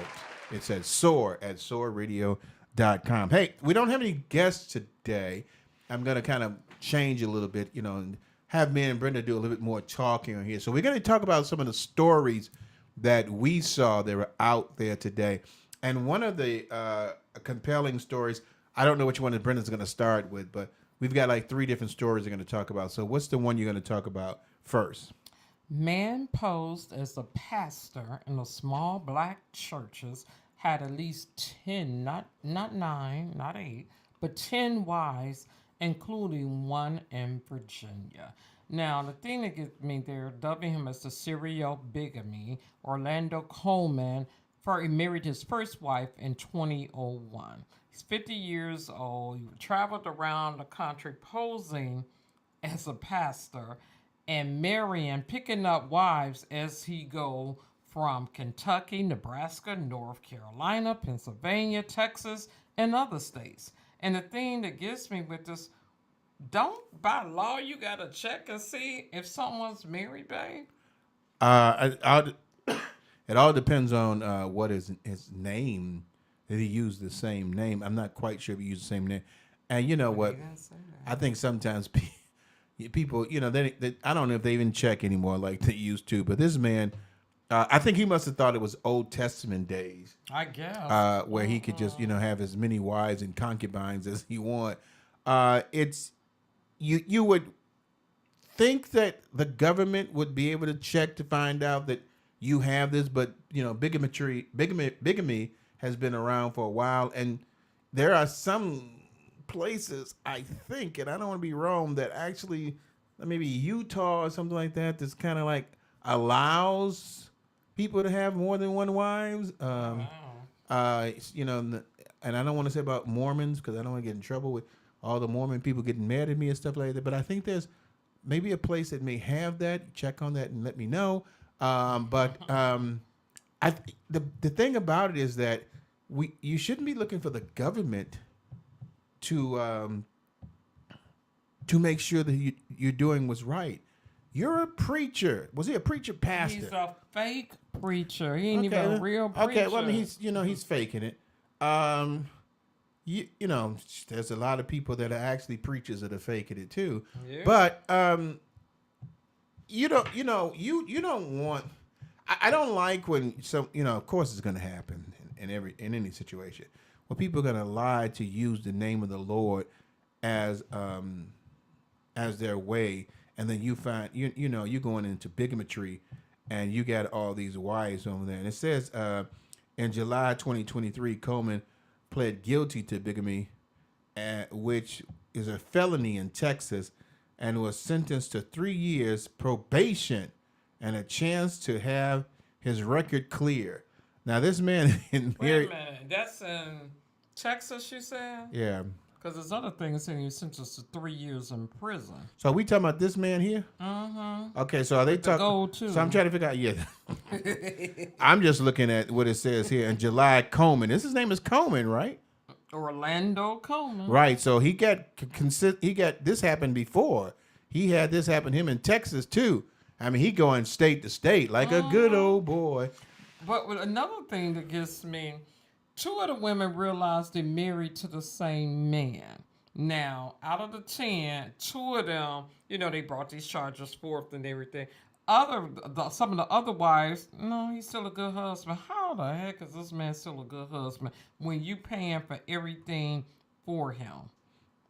It's at SOAR at soarradio.com. Hey, we don't have any guests today. I'm going to kind of change a little bit, and have me and Brenda do a little bit more talking on here. So we're going to talk about some of the stories that we saw that were out there today. And one of the compelling stories, I don't know which one that Brenda's going to start with, but we've got like 3 different stories we're going to talk about. So what's the one you're going to talk about first? Man posed as a pastor in a small black churches had at least 10, not 9, not 8, but 10 wives, including one in Virginia. Now, the thing that gets me, they're dubbing him as the serial bigamy. Orlando Coleman he married his first wife in 2001. He's 50 years old. He traveled around the country posing as a pastor and picking up wives as he go from Kentucky, Nebraska, North Carolina, Pennsylvania, Texas, and other states. And the thing that gets me with this, don't by law you gotta check and see if someone's married, babe? It all depends on what is his name. Did he use the same name? I'm not quite sure if he used the same name. And you know what? I think sometimes people, I don't know if they even check anymore like they used to. But this man, I think he must have thought it was Old Testament days. I guess. Where he could just, have as many wives and concubines as he want. You would think that the government would be able to check to find out that you have this, but bigamy has been around for a while, and there are some places I think, and I don't want to be wrong, that actually maybe Utah or something like that, that's kind of like allows people to have more than one wives. Wow. And I don't want to say about Mormons because I don't want to get in trouble with all the Mormon people getting mad at me and stuff like that. But I think there's maybe a place that may have that. Check on that and let me know. The thing about it is that you shouldn't be looking for the government to make sure that you're doing what's right. You're a preacher. Was he a preacher pastor? He's a fake preacher. He ain't even a real preacher. Okay, well, I mean, he's faking it. There's a lot of people that are actually preachers that are faking it too. Yeah. But you don't want. I don't like when of course it's going to happen in any situation when people are going to lie to use the name of the Lord as their way, and then you find you're going into bigotry, and you got all these wives over there, and it says in July 2023, Coleman pled guilty to bigamy, which is a felony in Texas, and was sentenced to 3 years probation and a chance to have his record clear. Now, this man in Wait a minute. That's in Texas, you said? Yeah. Because there's other things saying you sentenced to 3 years in prison. So are we talking about this man here? Mm-hmm. Okay, so are they talking? gold, too. So I'm trying to figure out. Yeah. I'm just looking at what it says here. In July, Coleman. His name is Coleman, right? Orlando Coleman. Right. So he got this happened before. He had this happen to him in Texas too. I mean, he going state to state like a good old boy. But with another thing that gets me, 2 of the women realized they married to the same man. Now, out of the 10, 2 of them, they brought these charges forth and everything. Some of the other wives, no, he's still a good husband. How the heck is this man still a good husband when you paying for everything for him?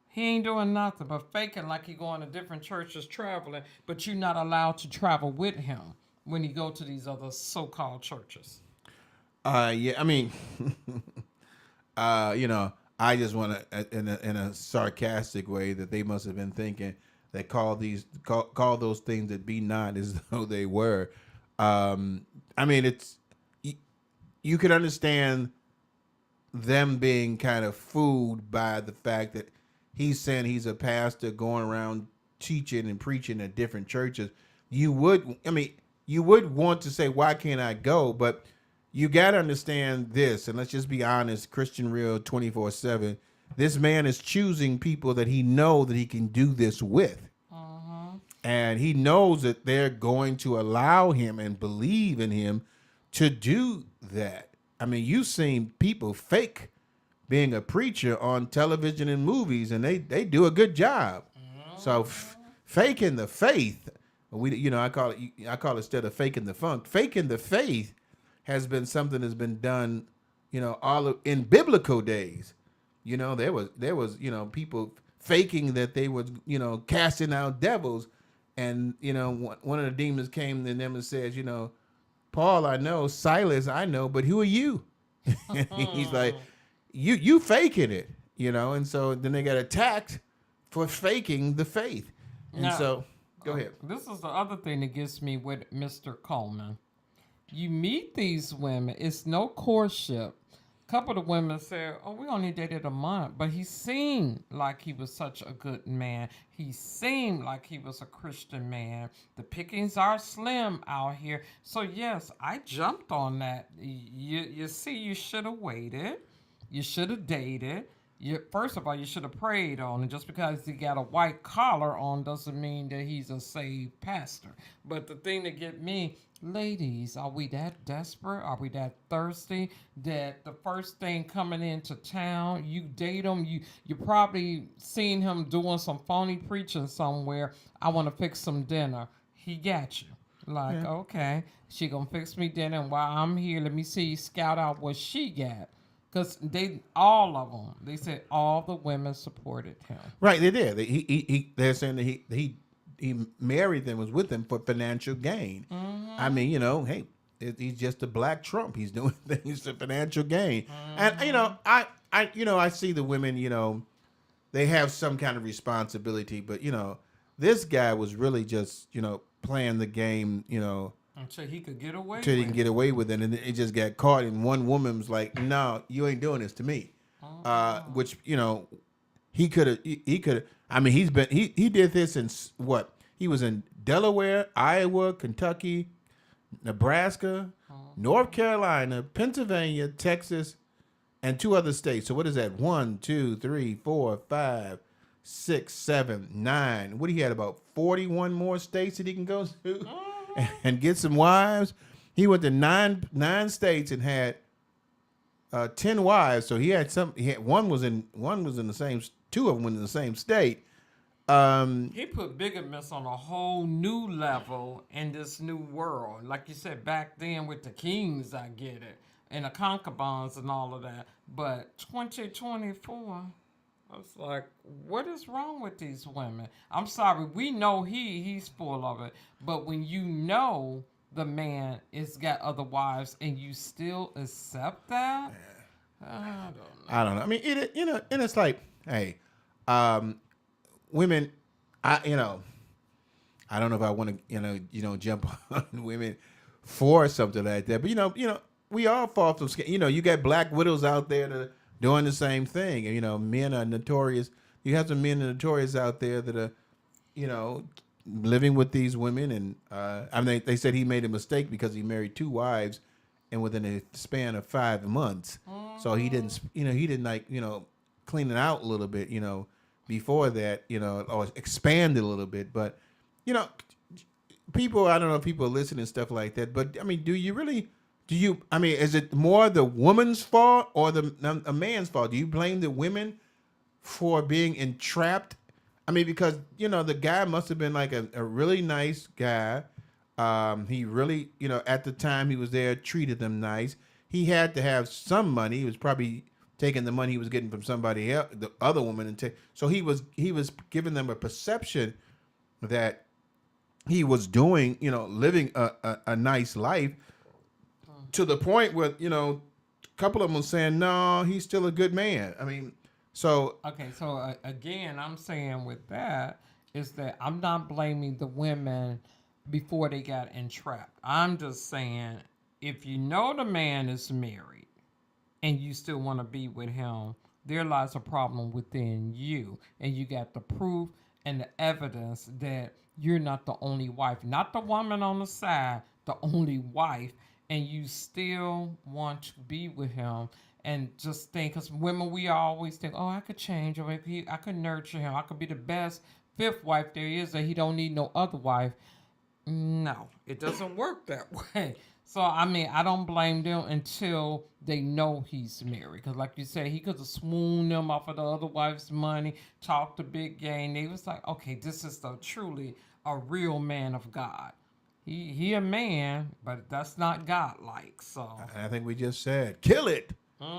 He ain't doing nothing but faking like he going to different churches traveling, but you're not allowed to travel with him when he go to these other so-called churches. Yeah, I mean, I just want to, in a sarcastic way, that they must have been thinking that call those things that be not as though they were. I mean, you could understand them being kind of fooled by the fact that he's saying he's a pastor going around teaching and preaching at different churches. You would want to say, why can't I go? But you got to understand this, and let's just be honest, Christian Real 24/7, this man is choosing people that he knows that he can do this with. And he knows that they're going to allow him and believe in him to do that. I mean, you've seen people fake being a preacher on television and movies, and they do a good job. So faking the faith, I call it instead of faking the funk, faking the faith has been something that's been done, in biblical days. There was people faking that they was, casting out devils, and one of the demons came to them and says, Paul I know, Silas I know, but who are you? He's like, you faking it, and so then they got attacked for faking the faith. And now, so go ahead. This is the other thing that gets me with Mr. Coleman. You meet these women, it's no courtship. A couple of women said, we only dated a month, but he seemed like he was such a good man. He seemed like he was a Christian man. The pickings are slim out here. So yes, I jumped on that. You see, you should have waited. You should have dated. First of all, you should have prayed on it. Just because he got a white collar on doesn't mean that he's a saved pastor. But the thing that get me, ladies, are we that desperate? Are we that thirsty that the first thing coming into town, you date him, you probably seen him doing some phony preaching somewhere. I want to fix some dinner. He got you. Like, okay, she gonna fix me dinner, and while I'm here, let me see, scout out what she got. Because all of them, they said all the women supported him. Right, they did. They're saying that he he married them, was with them for financial gain. I mean, hey, he's just a black Trump. He's doing things for financial gain. And I see the women, they have some kind of responsibility, but this guy was really just, playing the game, until he could get away. Until he with can it. get away with it, and it just got caught. And one woman was like, "No, you ain't doing this to me," which he could have. He could. I mean, he did this in what? He was in Delaware, Iowa, Kentucky, Nebraska, North Carolina, Pennsylvania, Texas, and 2 other states. So what is that? 1, 2, 3, 4, 5, 6, 7, 9. What he had about 41 more states that he can go to and get some wives. He went to nine states and had 10 wives. So he had one was in the same. 2 of them were in the same state. He put bigamous on a whole new level in this new world. Like you said, back then with the kings, I get it, and the concubines and all of that. But 2024, I was like, what is wrong with these women? I'm sorry, we know he's full of it. But when you know the man has got other wives and you still accept that, I don't know. I mean, and it's like, hey, women, I don't know if I want to, jump on women for something like that. But we all fall from skin. You got black widows out there that are doing the same thing. And men are notorious. You have some men notorious out there that are, living with these women. And I mean, they said he made a mistake because he married 2 wives, and within a span of 5 months. So he didn't, like, clean it out a little bit, before that, or expand it a little bit. But, people, I don't know if people listen and stuff like that. But I mean, is it more the woman's fault or a man's fault? Do you blame the women for being entrapped? I mean, because, the guy must have been like a really nice guy. He really, at the time he was there, treated them nice. He had to have some money. He was probably taking the money he was getting from somebody else, the other woman, so he was giving them a perception that he was doing, living a nice life, to the point where a couple of them were saying, no, he's still a good man. I mean, so okay, so again, I'm saying with that is that I'm not blaming the women before they got entrapped. I'm just saying, if you know the man is married and you still want to be with him, there lies a problem within you. And you got the proof and the evidence that you're not the only wife, not the woman on the side, the only wife, and you still want to be with him. And just think, because women, we always think, oh, I could change him, I could nurture him, I could be the best 5th wife there is, that he don't need no other wife. No, it doesn't work that way. So, I mean, I don't blame them until they know he's married. Because like you said, he could have swooned them off of the other wife's money, talked a big game. They was like, okay, this is truly a real man of God. He a man, but that's not God-like. So I think we just said, kill it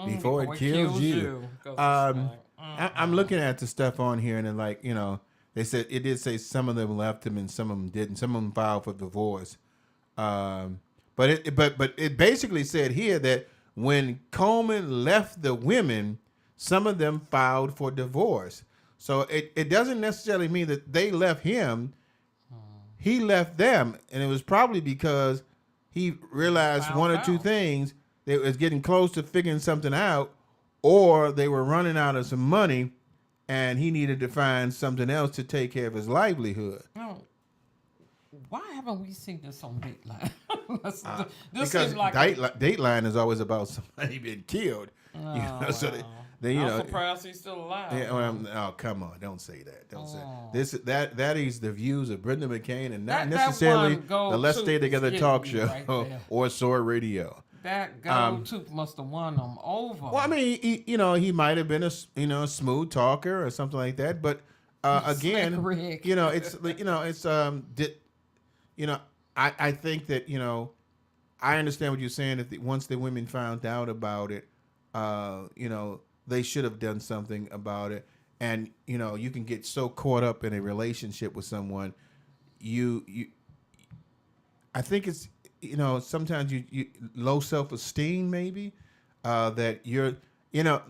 before it kills you. I'm looking at the stuff on here, and then, like, they said, it did say some of them left him and some of them didn't. Some of them filed for divorce. But it basically said here that when Coleman left the women, some of them filed for divorce. So it doesn't necessarily mean that they left him. He left them, and it was probably because he realized one or two things. They was getting close to figuring something out, or they were running out of some money, and he needed to find something else to take care of his livelihood. No. Why haven't we seen this on Dateline? Because like Dateline is always about somebody being killed. So I'm surprised he's still alive. Oh, come on! Don't say that. Don't say this. That is the views of Brenda McCain, and not necessarily the Let's Stay Together talk show or SOAR Radio. That go-to must have won them over. Well, I mean, he might have been a smooth talker or something like that. But again, I think that I understand what you're saying. That once the women found out about it, they should have done something about it. And you can get so caught up in a relationship with someone you I think it's sometimes you low self esteem maybe that you're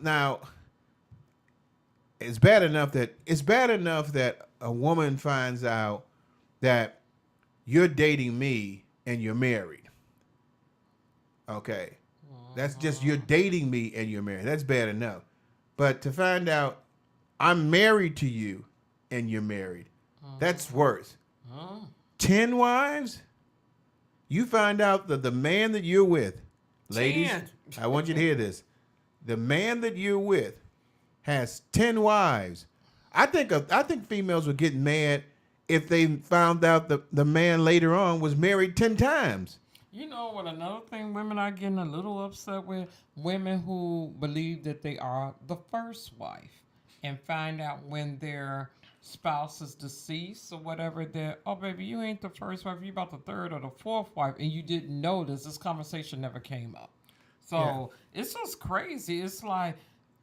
now it's bad enough that a woman finds out that you're dating me and you're married. Okay. That's just you're dating me and you're married. That's bad enough. But to find out I'm married to you and you're married, that's worse. 10 wives? You find out that the man that you're with, ladies, 10. I want you to hear this. The man that you're with has 10 wives. I think females would get mad if they found out the man later on was married 10 times. You know what? Another thing women are getting a little upset with, women who believe that they are the first wife and find out when their spouse is deceased or whatever that, oh baby, you ain't the first wife, you about the third or the fourth wife, and you didn't notice. This conversation never came up. So It's just crazy. It's like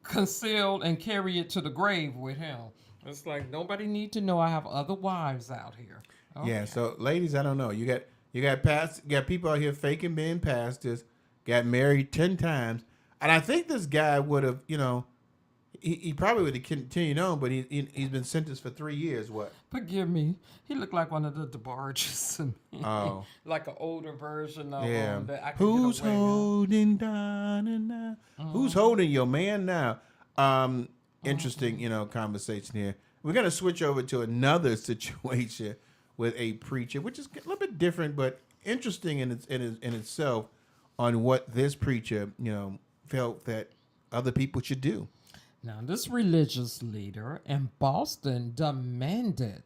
concealed and carry it to the grave with him. It's like nobody need to know I have other wives out here. Okay. Yeah, so ladies, I don't know. You got people out here faking being pastors, got married 10 times. And I think this guy would have, he probably would have continued on, but he's been sentenced for 3 years. What? Forgive me. He looked like one of the DeBarges to me. Oh. Like an older version of Yeah. him that I could Who's get away holding down now? Who's holding your man now? Interesting, conversation here. We're going to switch over to another situation with a preacher, which is a little bit different, but interesting in itself on what this preacher, felt that other people should do. Now, this religious leader in Boston demanded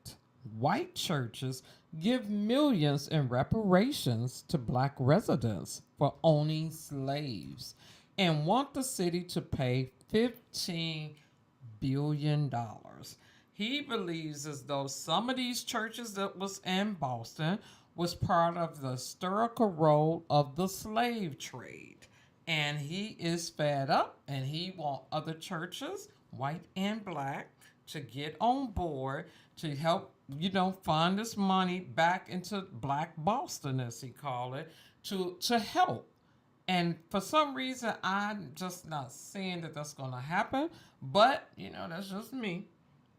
white churches give millions in reparations to black residents for owning slaves and want the city to pay $15 billion. He believes as though some of these churches that was in Boston was part of the historical role of the slave trade. And he is fed up and he want other churches, white and black, to get on board to help, fund this money back into Black Boston, as he called it, to help. And for some reason, I'm just not seeing that that's going to happen. But, that's just me.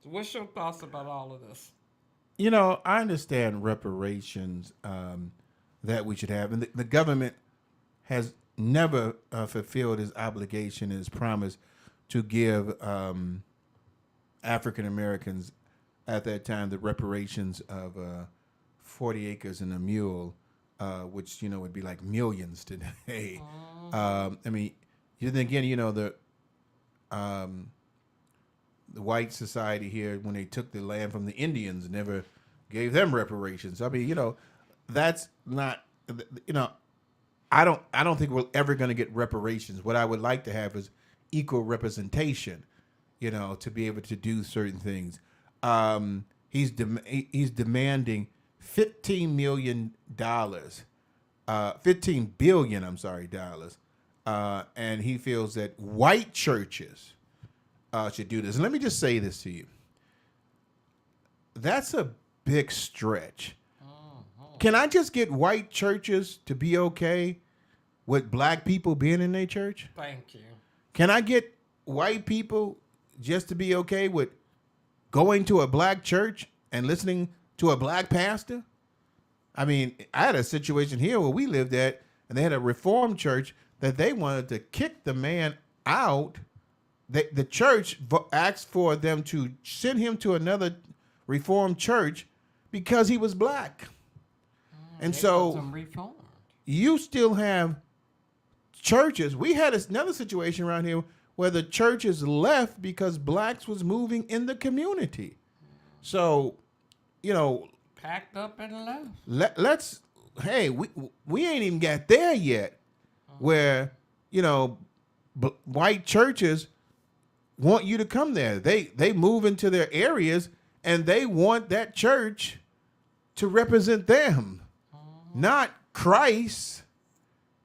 So what's your thoughts about all of this? I understand reparations that we should have. And the government has never fulfilled his obligation, his promise to give African Americans at that time the reparations of 40 acres and a mule, which would be like millions today. Then again, the white society here, when they took the land from the Indians, never gave them reparations. That's not, I don't think we're ever going to get reparations. What I would like to have is equal representation, to be able to do certain things. He's demanding $15 million, $15 billion, dollars. And he feels that white churches should do this. And let me just say this to you. That's a big stretch. Can I just get white churches to be okay with black people being in their church? Thank you. Can I get white people just to be okay with going to a black church and listening to a black pastor? I had a situation here where we lived at, and they had a Reformed church that they wanted to kick the man out. The church asked for them to send him to another Reformed church because he was black. And so you still have churches. We had another situation around here where the churches left because blacks was moving in the community. So, packed up and left. We ain't even got there yet where, white churches want you to come there. They move into their areas and they want that church to represent them. Not Christ,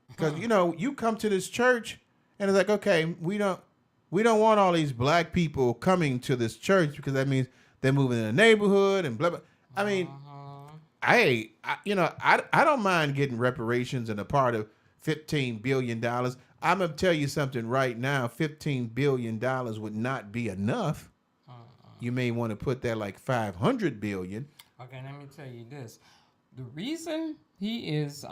because you come to this church and it's like, okay, we don't want all these black people coming to this church because that means they're moving in the neighborhood and blah blah. I don't mind getting reparations and a part of $15 billion. I'm gonna tell you something right now. $15 billion would not be enough. You may want to put that like 500 billion. Okay, let me tell you this. The reason he is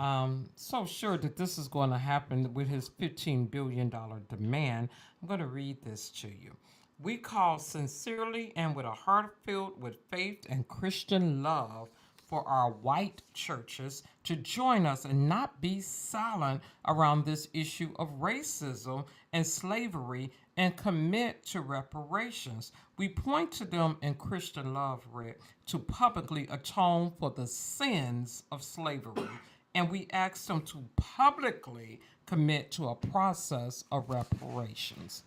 so sure that this is going to happen with his $15 billion demand, I'm going to read this to you. We call sincerely and with a heart filled with faith and Christian love for our white churches to join us and not be silent around this issue of racism and slavery and commit to reparations. We point to them in Christian love, Rick, to publicly atone for the sins of slavery. And we ask them to publicly commit to a process of reparations.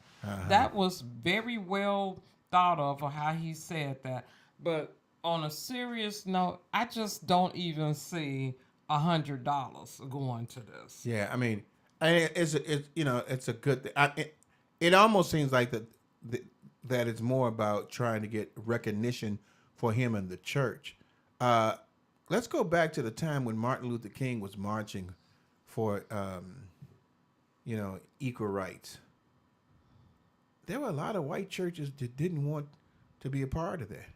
That was very well thought of, or how he said that. But on a serious note, I just don't even see $100 going to this. Yeah, I mean, it's a good thing. It almost seems like that it's more about trying to get recognition for him and the church. Let's go back to the time when Martin Luther King was marching for equal rights. There were a lot of white churches that didn't want to be a part of that.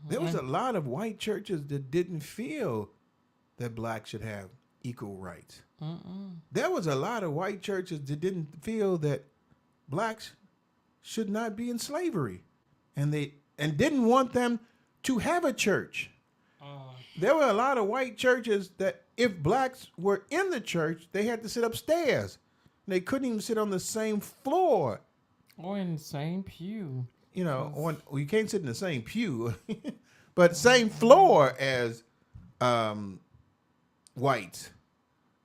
There was a lot of white churches that didn't feel that blacks should have equal rights. There was a lot of white churches that didn't feel that blacks should not be in slavery, and didn't want them to have a church. There were a lot of white churches that if blacks were in the church, they had to sit upstairs. They couldn't even sit on the same floor. Or in the same pew. You can't sit in the same pew, but same floor as whites.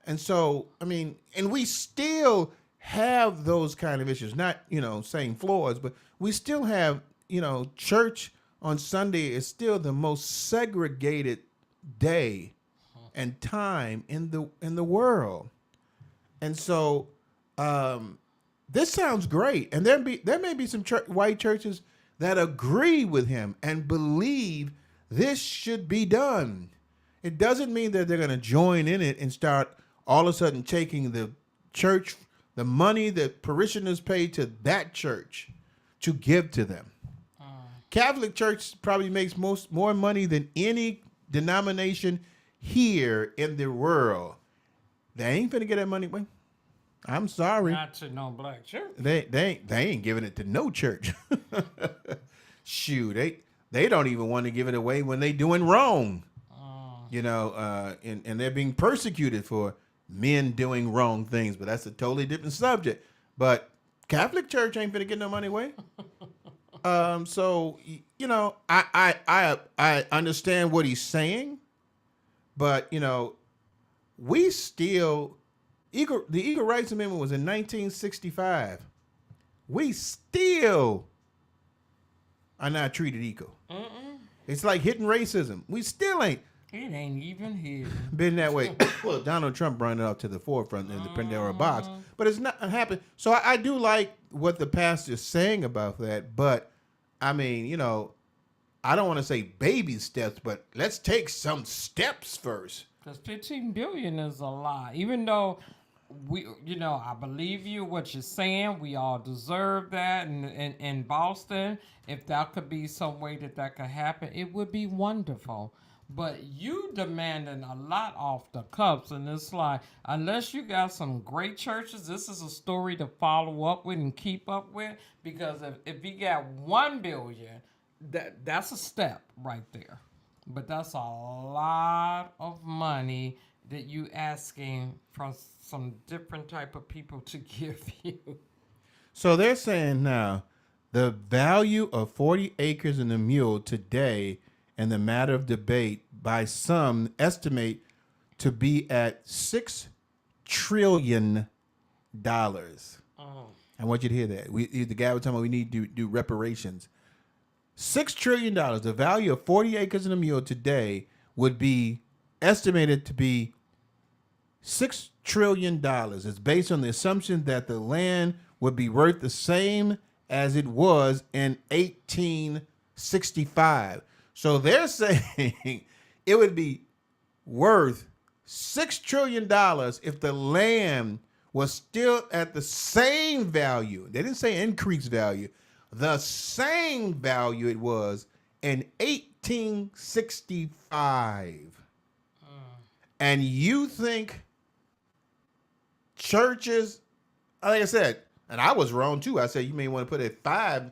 And so, I mean, and we still have those kind of issues, not, same floors, but we still have, church on Sunday is still the most segregated day and time in the world. And so, this sounds great, and there may be some white churches that agree with him and believe this should be done. It doesn't mean that they're going to join in it and start all of a sudden taking the church, the money that parishioners pay to that church, to give to them. Catholic Church probably makes more money than any denomination here in the world. They ain't finna get that money, boy. I'm sorry. Not to no black church. They ain't giving it to no church. Shoot, they don't even want to give it away when they doing wrong. And they're being persecuted for men doing wrong things. But that's a totally different subject. But Catholic Church ain't finna get no money away. So I understand what he's saying, but we still. The Equal Rights Amendment was in 1965. We still are not treated equal. It's like hitting racism. We still ain't. It ain't even here. Been that way. Well, Donald Trump brought it up to the forefront in the Pandora box, but it's not happened. So I do like what the pastor's saying about that, but I mean, I don't want to say baby steps, but let's take some steps first. Because $15 billion is a lot. Even though I believe you, what you're saying, we all deserve that. And in Boston, if that could be some way that could happen, it would be wonderful. But you demanding a lot off the cups, and it's like, unless you got some great churches, this is a story to follow up with and keep up with. Because if you got $1 billion, that's a step right there. But that's a lot of money that you asking from some different type of people to give you. So they're saying now the value of 40 acres and a mule today and the matter of debate by some estimate to be at $6 trillion. I want you to hear that. The guy was talking about we need to do reparations. $6 trillion. The value of 40 acres and a mule today would be estimated to be $6 trillion. It's based on the assumption that the land would be worth the same as it was in 1865. So they're saying it would be worth $6 trillion if the land was still at the same value. They didn't say increased value. The same value it was in 1865. And you think churches, like I said, and I was wrong too. I said you may want to put it 5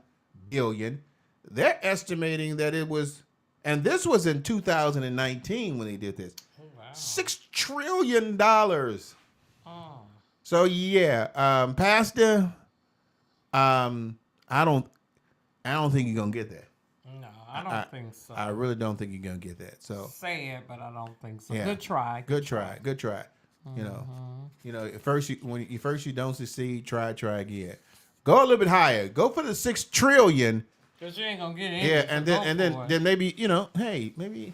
billion. They're estimating that it was, and this was in 2019 when they did this. Oh, wow. $6 trillion. Oh. So yeah, Pastor, I don't think you're gonna get that. No, I don't think so. I really don't think you're gonna get that. So Say it, but I don't think so. yeah. Good try. Good try. You know, at first when you don't succeed, try again. Go a little bit higher. Go for the $6 trillion. Cause you ain't gonna get it. Yeah, and then maybe hey, maybe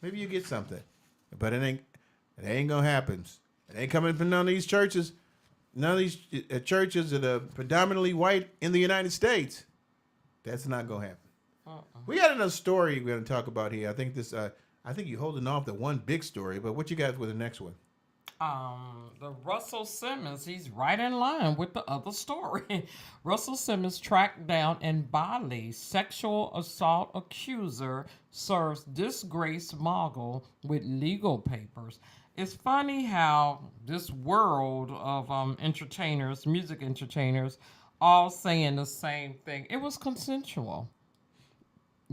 you get something, but it ain't gonna happen. It ain't coming from none of these churches. None of these churches that are predominantly white in the United States. That's not gonna happen. We got another story we're gonna talk about here. I think you're holding off the one big story, but what you got with the next one? The Russell Simmons, he's right in line with the other story. Russell Simmons tracked down in Bali. Sexual assault accuser serves disgraced mogul with legal papers. It's funny how this world of entertainers, music entertainers, all saying the same thing. It was consensual.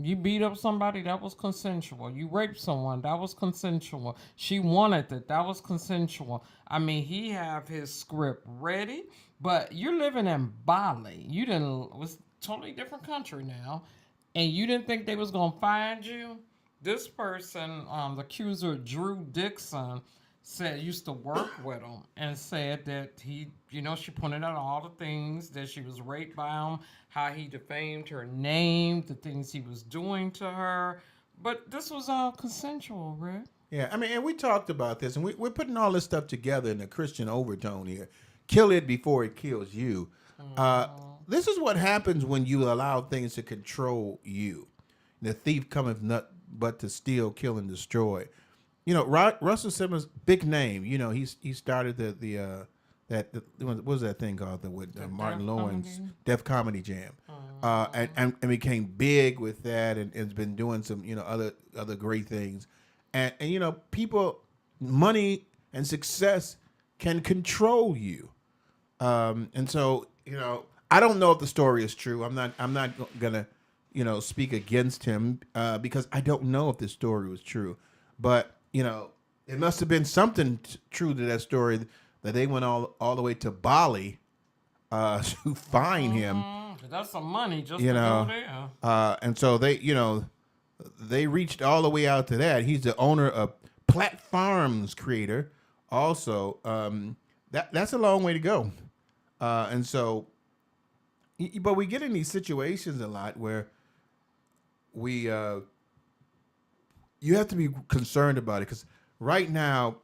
You beat up somebody, that was consensual. You raped someone, that was consensual. She wanted it, that was consensual. I mean, he have his script ready, but you're living in Bali. You didn't, it was totally different country now, and you didn't think they was gonna find you? This person, the accuser Drew Dixon, said used to work with him and said that he, she pointed out all the things that she was raped by him, how he defamed her name, the things he was doing to her. But this was all consensual, Rick. Yeah, I mean, and we talked about this, and we're putting all this stuff together in a Christian overtone here. Kill it before it kills you. This is what happens when you allow things to control you. The thief cometh not but to steal, kill, and destroy. Russell Simmons, big name. He started what was that thing called with Martin Lawrence, Def Comedy Jam, and became big with that, and has been doing some other great things, and people, money and success can control you, and so I don't know if the story is true. I'm not gonna speak against him because I don't know if the story was true, but. It must have been something true to that story that they went all the way to Bali to find him. That's some money just to go there. And so they reached all the way out to that. He's the owner of Platforms creator. Also, that's a long way to go. And so, but we get in these situations a lot where you have to be concerned about it because right now,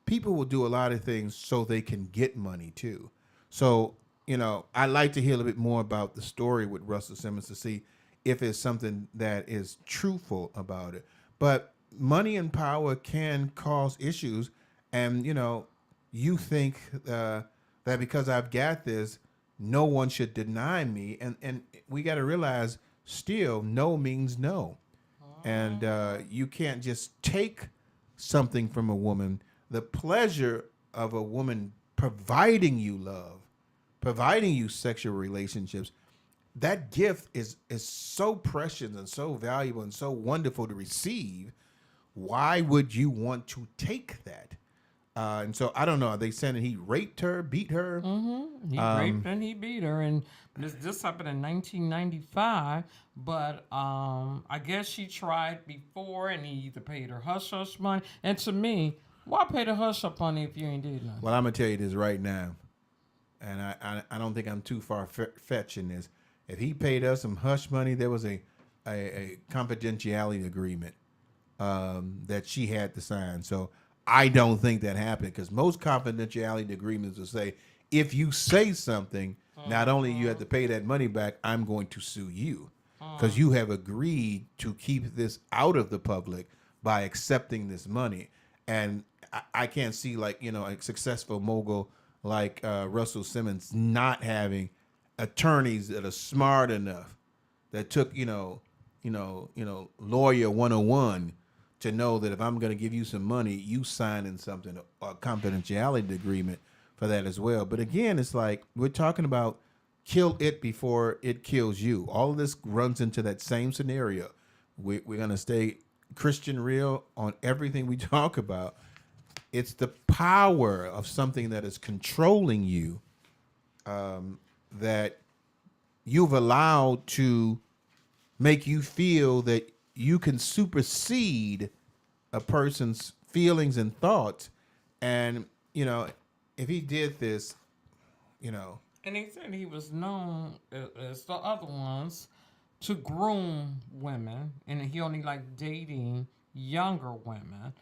people will do a lot of things so they can get money too. So, I'd like to hear a little bit more about the story with Russell Simmons to see if it's something that is truthful about it. But money and power can cause issues. And, you think that because I've got this, no one should deny me. And we got to realize still, no means no. And you can't just take something from a woman. The pleasure of a woman providing you love, providing you sexual relationships, that gift is so precious and so valuable and so wonderful to receive. Why would you want to take that? And so I don't know. Are they saying that he raped her, beat her? Mm-hmm. He raped and he beat her, and this happened in 1995. But I guess she tried before, and he either paid her hush money. And to me, why pay the hush money if you ain't did nothing? Well, I'm gonna tell you this right now, and I don't think I'm too far fetched in this. If he paid us some hush money, there was a confidentiality agreement that she had to sign. So. I don't think that happened because most confidentiality agreements will say, if you say something, not only you have to pay that money back, I'm going to sue you. because you have agreed to keep this out of the public by accepting this money. And I can't see, like, a successful mogul like Russell Simmons not having attorneys that are smart enough that took, lawyer 101 to know that if I'm going to give you some money, you signing something, a confidentiality agreement for that as well. But again, it's like we're talking about kill it before it kills you. All of this runs into that same scenario. We're going to stay Christian real on everything we talk about. It's the power of something that is controlling you that you've allowed to make you feel that you can supersede a person's feelings and thoughts. And, if he did this, And he said he was known as the other ones to groom women, and he only liked dating younger women,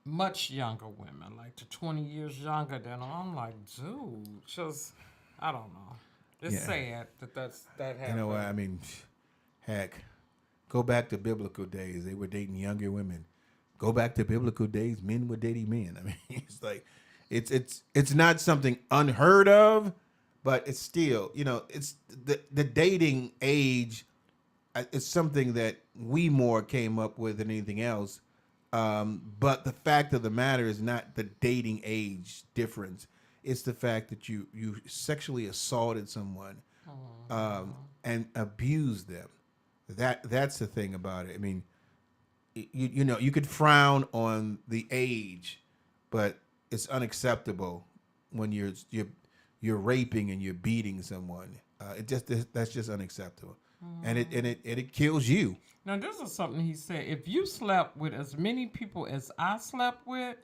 much younger women, like to 20 years younger than him. I'm like, dude, just, I don't know. It's sad that that happened. You know what? I mean, heck, go back to biblical days. They were dating younger women. Go back to biblical days. Men were dating men. I mean, it's like, it's not something unheard of, but it's still, it's the dating age. It's something that we more came up with than anything else. But the fact of the matter is not the dating age difference. It's the fact that you sexually assaulted someone and abused them. That's the thing about it. I mean, you could frown on the age, but it's unacceptable when you're raping and you're beating someone. That's just unacceptable, and it kills you. Now, this is something he said. If you slept with as many people as I slept with,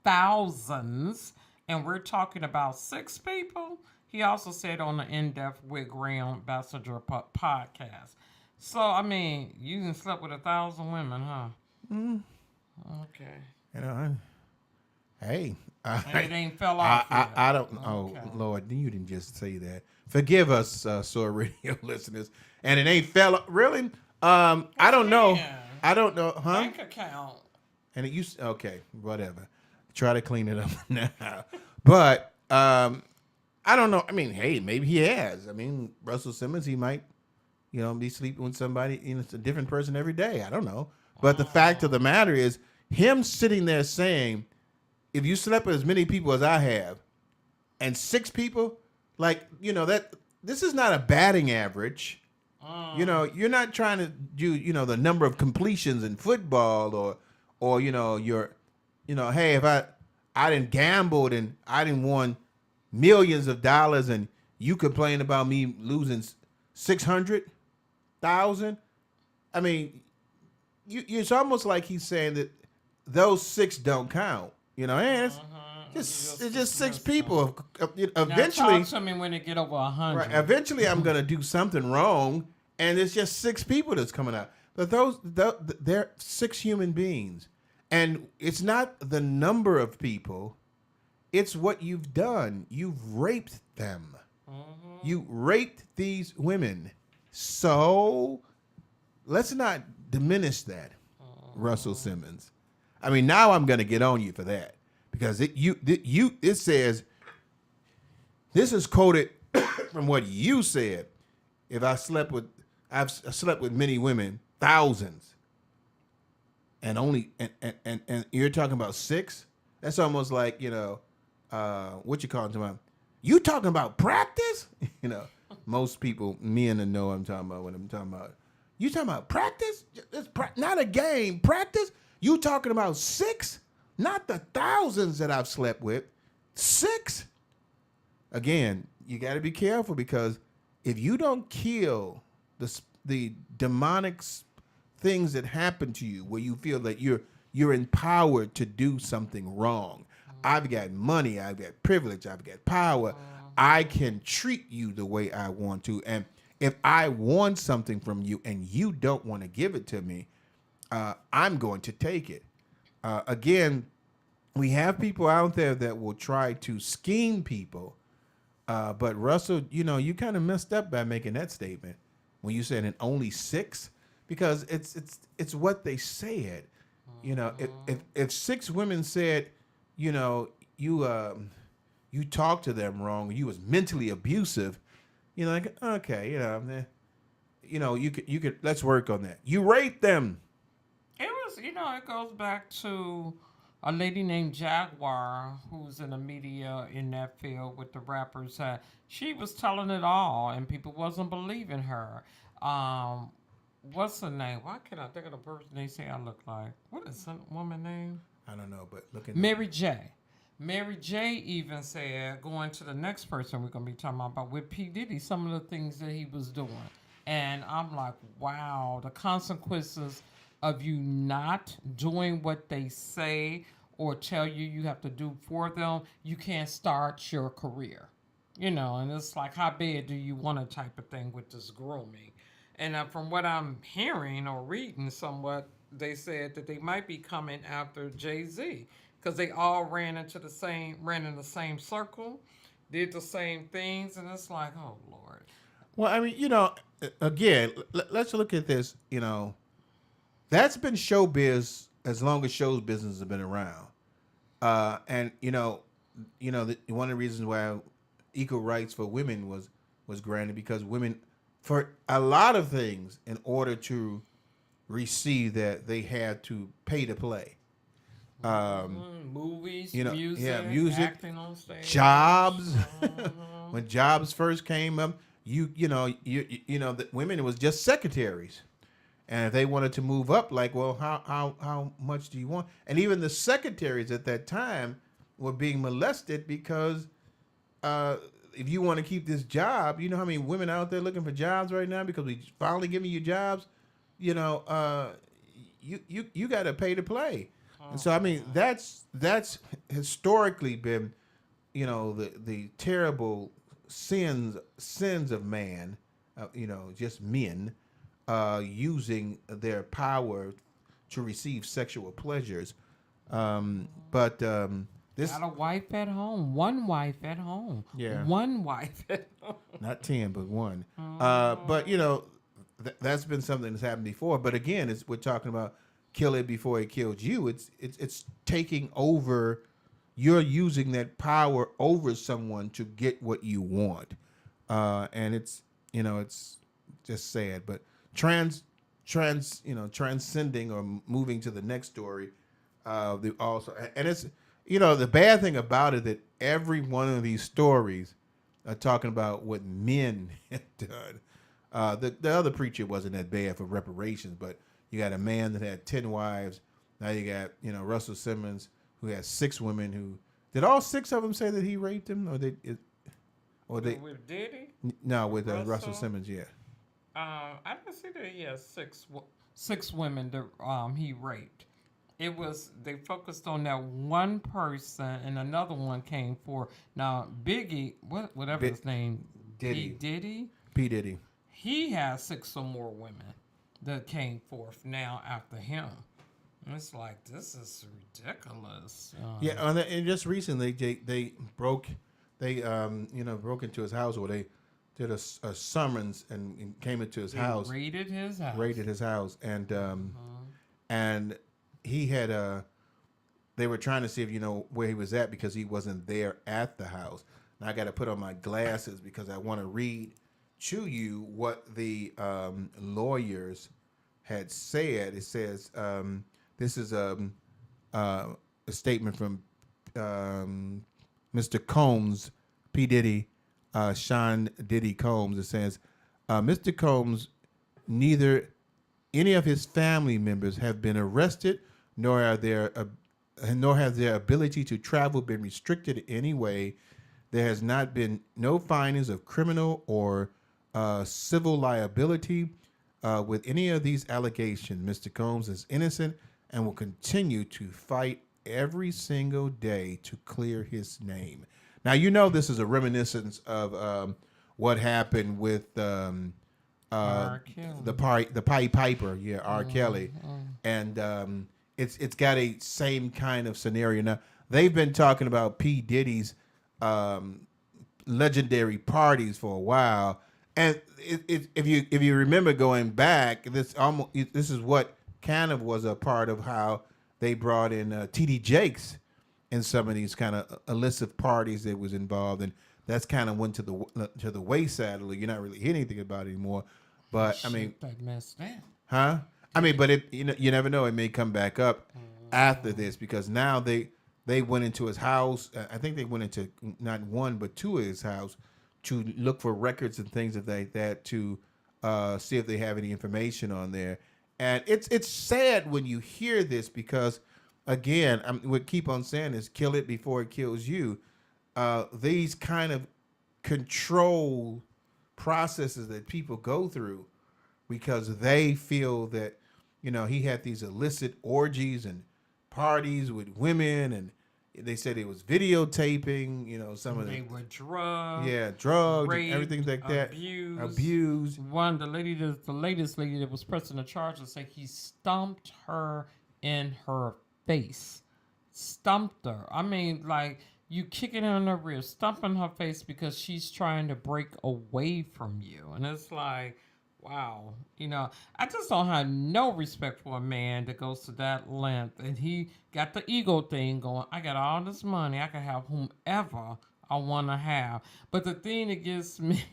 thousands, and we're talking about 6 people, he also said on the In-Depth with Graham Ambassador podcast. So, I mean, you can sleep with 1,000 women, huh? Mm. Okay. Hey. And it ain't fell off yet. I don't know. Okay. Oh, Lord, you didn't just say that. Forgive us, Soar Radio listeners. And it ain't fell off. Really? I don't know. I don't know. Huh? Bank account. And it used okay, whatever. Try to clean it up now. But I don't know. I mean, hey, maybe he has. I mean, Russell Simmons, he might, be sleeping with somebody, it's a different person every day. I don't know. But the fact of the matter is, him sitting there saying, if you slept with as many people as I have, and 6 people, like, that this is not a batting average. You're not trying to do, the number of completions in football or your, hey, if I didn't gambled and I didn't won millions of dollars and you complain about me losing 600,000. I mean, it's almost like he's saying that those 6 don't count. It's just 6 people. Eventually, now talk to me when it get over 100. Right, eventually, I'm gonna do something wrong, and it's just 6 people that's coming out. But they're 6 human beings, and it's not the number of people; it's what you've done. You've raped them. Mm-hmm. You raped these women. So let's not diminish that, Russell Simmons. I mean, now I'm going to get on you for that because it says, this is quoted from what you said. If I've slept with many women, thousands, and only and you're talking about 6. That's almost like what you call it tomorrow. You talking about practice? Most people, me and the know I'm talking about when I'm talking about. You talking about practice? It's not a game. Practice? You talking about 6? Not the thousands that I've slept with. 6? Again, you got to be careful because if you don't kill the demonic things that happen to you where you feel that you're empowered to do something wrong. I've got money. I've got privilege. I've got power. I can treat you the way I want to. And if I want something from you and you don't want to give it to me, I'm going to take it. Again, we have people out there that will try to scheme people. But Russell, you kind of messed up by making that statement when you said and only 6, because it's what they said. You know, if 6 women said, you know, you talked to them wrong, you was mentally abusive, you know, like, okay, you could let's work on that. You raped them. It was, it goes back to a lady named Jaguar who's in the media in that field with the rappers. She was telling it all, and people wasn't believing her. Um, what's her name? Why can't I think of the person they say I look like? What is some woman name? I don't know, but look at Mary J. Mary J. even said, going to the next person we're gonna be talking about with P Diddy, some of the things that he was doing, and I'm like, wow, the consequences of you not doing what they say or tell you you have to do for them, you can't start your career. And it's like, how bad do you want a type of thing with this grooming? And from what I'm hearing or reading somewhat, they said that they might be coming after Jay-Z because they all ran in the same circle, did the same things, and it's like, oh Lord. Well, I mean, again, let's look at this. That's been showbiz as long as show business has been around. And one of the reasons why equal rights for women was granted, because women, for a lot of things, in order to receive that, they had to pay to play. Movies, music, acting on stage, jobs. When jobs first came up, the women was just secretaries. And if they wanted to move up, like, well, how much do you want? And even the secretaries at that time were being molested because if you want to keep this job, you know how many women out there looking for jobs right now because we finally giving you jobs, you got to pay to play. And so I mean that's historically been, the terrible sins of man, just men. Using their power to receive sexual pleasures. But this... Got a wife at home. One wife at home. Yeah. One wife at home. Not 10, but 1. But, that's been something that's happened before. But again, we're talking about kill it before it killed you. It's taking over. You're using that power over someone to get what you want. And it's just sad. But transcending or moving to the next story, it's the bad thing about it that every one of these stories are talking about what men have done. The other preacher wasn't that bad for reparations, but you got a man that had 10 wives. Now you got Russell Simmons, who had 6 women. Who did all 6 of them say that he raped them, or they with Diddy? No, with Russell Simmons, yeah. I didn't see that he has 6 women that he raped. They focused on that one person, and another one came for. Now Biggie, whatever his name, Diddy. P. Diddy. He has 6 or more women that came forth now after him. And it's like, this is ridiculous. Yeah, and just recently they broke into his house, or they did a summons and came into his house. Raided his house. And he had they were trying to see if where he was at, because he wasn't there at the house. And I got to put on my glasses because I want to read to you what the lawyers had said. It says this is a statement from Mr. Combs, P. Diddy. Sean Diddy Combs. It says, Mr. Combs, neither any of his family members have been arrested, nor has their ability to travel been restricted in any way. There has not been no findings of criminal or civil liability with any of these allegations. Mr. Combs is innocent and will continue to fight every single day to clear his name. Now, this is a reminiscence of what happened with the Pied Piper, R. Kelly, and it's got a same kind of scenario. Now, they've been talking about P. Diddy's legendary parties for a while, And if you remember going back, this is what kind of was a part of how they brought in T.D. Jakes in some of these kind of illicit parties that was involved, and that's kind of went to the wayside. You're not really hearing anything about it anymore. But I mean, That messed up. huh? I mean, but you never know. It may come back up after this because now they went into his house. I think they went into not one but two of his house to look for records and things like that to see if they have any information on there. And it's sad when you hear this because again, what keep on saying is kill it before it kills you. These kind of control processes that people go through because they feel that he had these illicit orgies and parties with women, and they said it was videotaping. Some of They were drugged. yeah, drugs, raped, and everything like that, abused. The latest lady that was pressing the charges said he stomped her in her face. Stumped her. I mean, like, you kicking her in the ribs, stomping her face because she's trying to break away from you. And it's like, wow. I just don't have no respect for a man that goes to that length. And he got the ego thing going. I got all this money. I can have whomever I want to have. But the thing that gets me,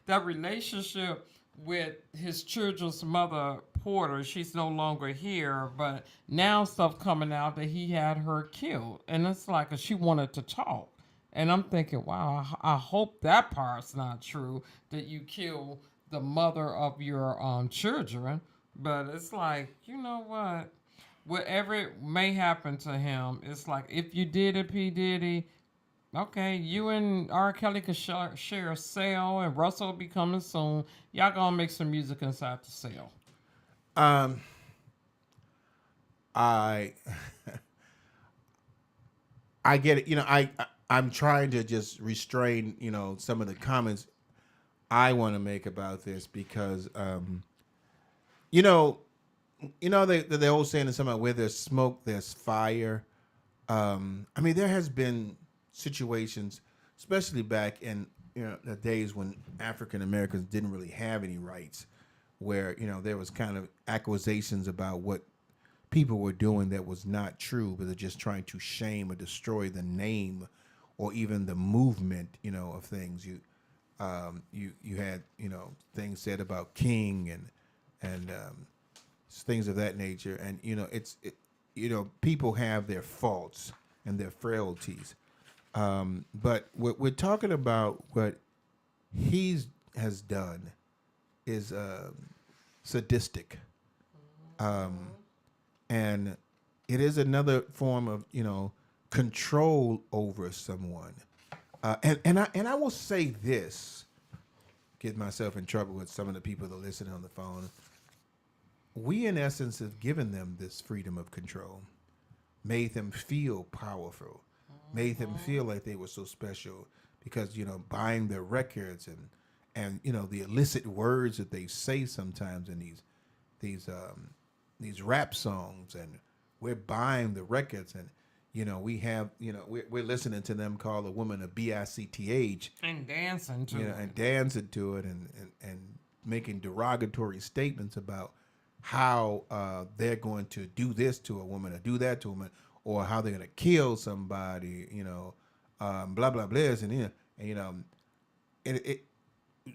that relationship with his children's mother, Porter, she's no longer here, but now stuff coming out that he had her killed. And it's like she wanted to talk. And I'm thinking, wow, I hope that part's not true, that you kill the mother of your children. But it's like, you know what? Whatever it may happen to him, it's like, if you did it, P. Diddy, okay, you and R. Kelly could share a cell, and Russell will be coming soon. Y'all gonna make some music inside the cell. I I get it. I'm trying to just restrain, some of the comments I want to make about this because, the old saying is something about where there's smoke, there's fire. I mean, there has been situations, especially back in the days when African Americans didn't really have any rights, where there was kind of accusations about what people were doing that was not true, but they're just trying to shame or destroy the name or even the movement, of things. You had things said about King and things of that nature, and people have their faults and their frailties, but what we're talking about, what he has done, is sadistic, and it is another form of control over someone. And I will say this, get myself in trouble with some of the people that are listening on the phone. We, in essence, have given them this freedom of control, made them feel powerful, made them feel like they were so special because, buying their records and the illicit words that they say sometimes in these rap songs, and we're buying the records, and we have, we're listening to them call a woman a bitch and dancing to it. And dancing to it, and making derogatory statements about how they're going to do this to a woman or do that to a woman, or how they're going to kill somebody, blah blah blah, and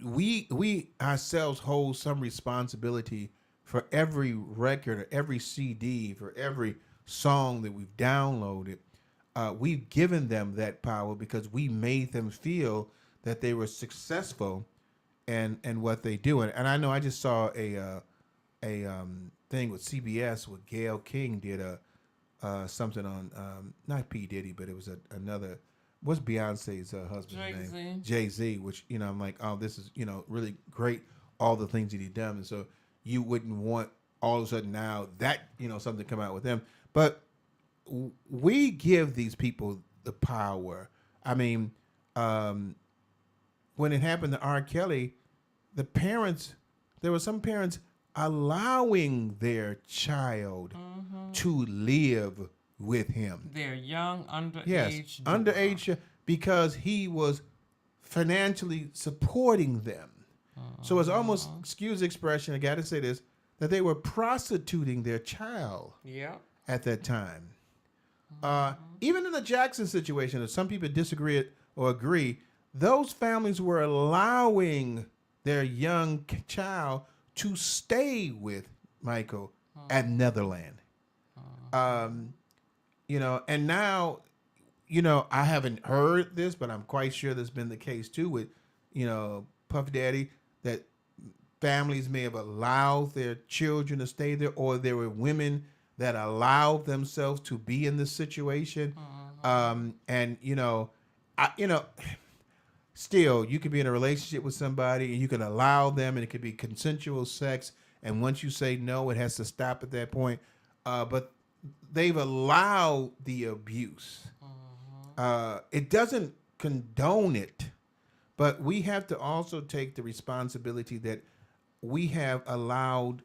we ourselves hold some responsibility for every record or every CD, for every song that we've downloaded. We've given them that power because we made them feel that they were successful and what they do. And I know I just saw a thing with CBS with Gayle King did something on not P. Diddy, but it was another. What's Beyonce's husband's name? Jay-Z. Which I'm like, oh, this is really great. All the things that he done, and so you wouldn't want all of a sudden now that something come out with them. But we give these people the power. I mean, when it happened to R. Kelly, there were some parents allowing their child to live with him. They're young, underage. Yes, underage, because he was financially supporting them. So it's almost, excuse the expression, I got to say this, that they were prostituting their child Yeah. at that time. Even in the Jackson situation, if some people disagree or agree, those families were allowing their young child to stay with Michael at Netherland. You know, and now, you know, I haven't heard this, but I'm quite sure that's been the case too with, you know, Puff Daddy, that families may have allowed their children to stay there, or there were women that allowed themselves to be in this situation. And still, you could be in a relationship with somebody and you can allow them, and it could be consensual sex. And once you say no, it has to stop at that point. But they've allowed the abuse. It doesn't condone it, but we have to also take the responsibility that we have allowed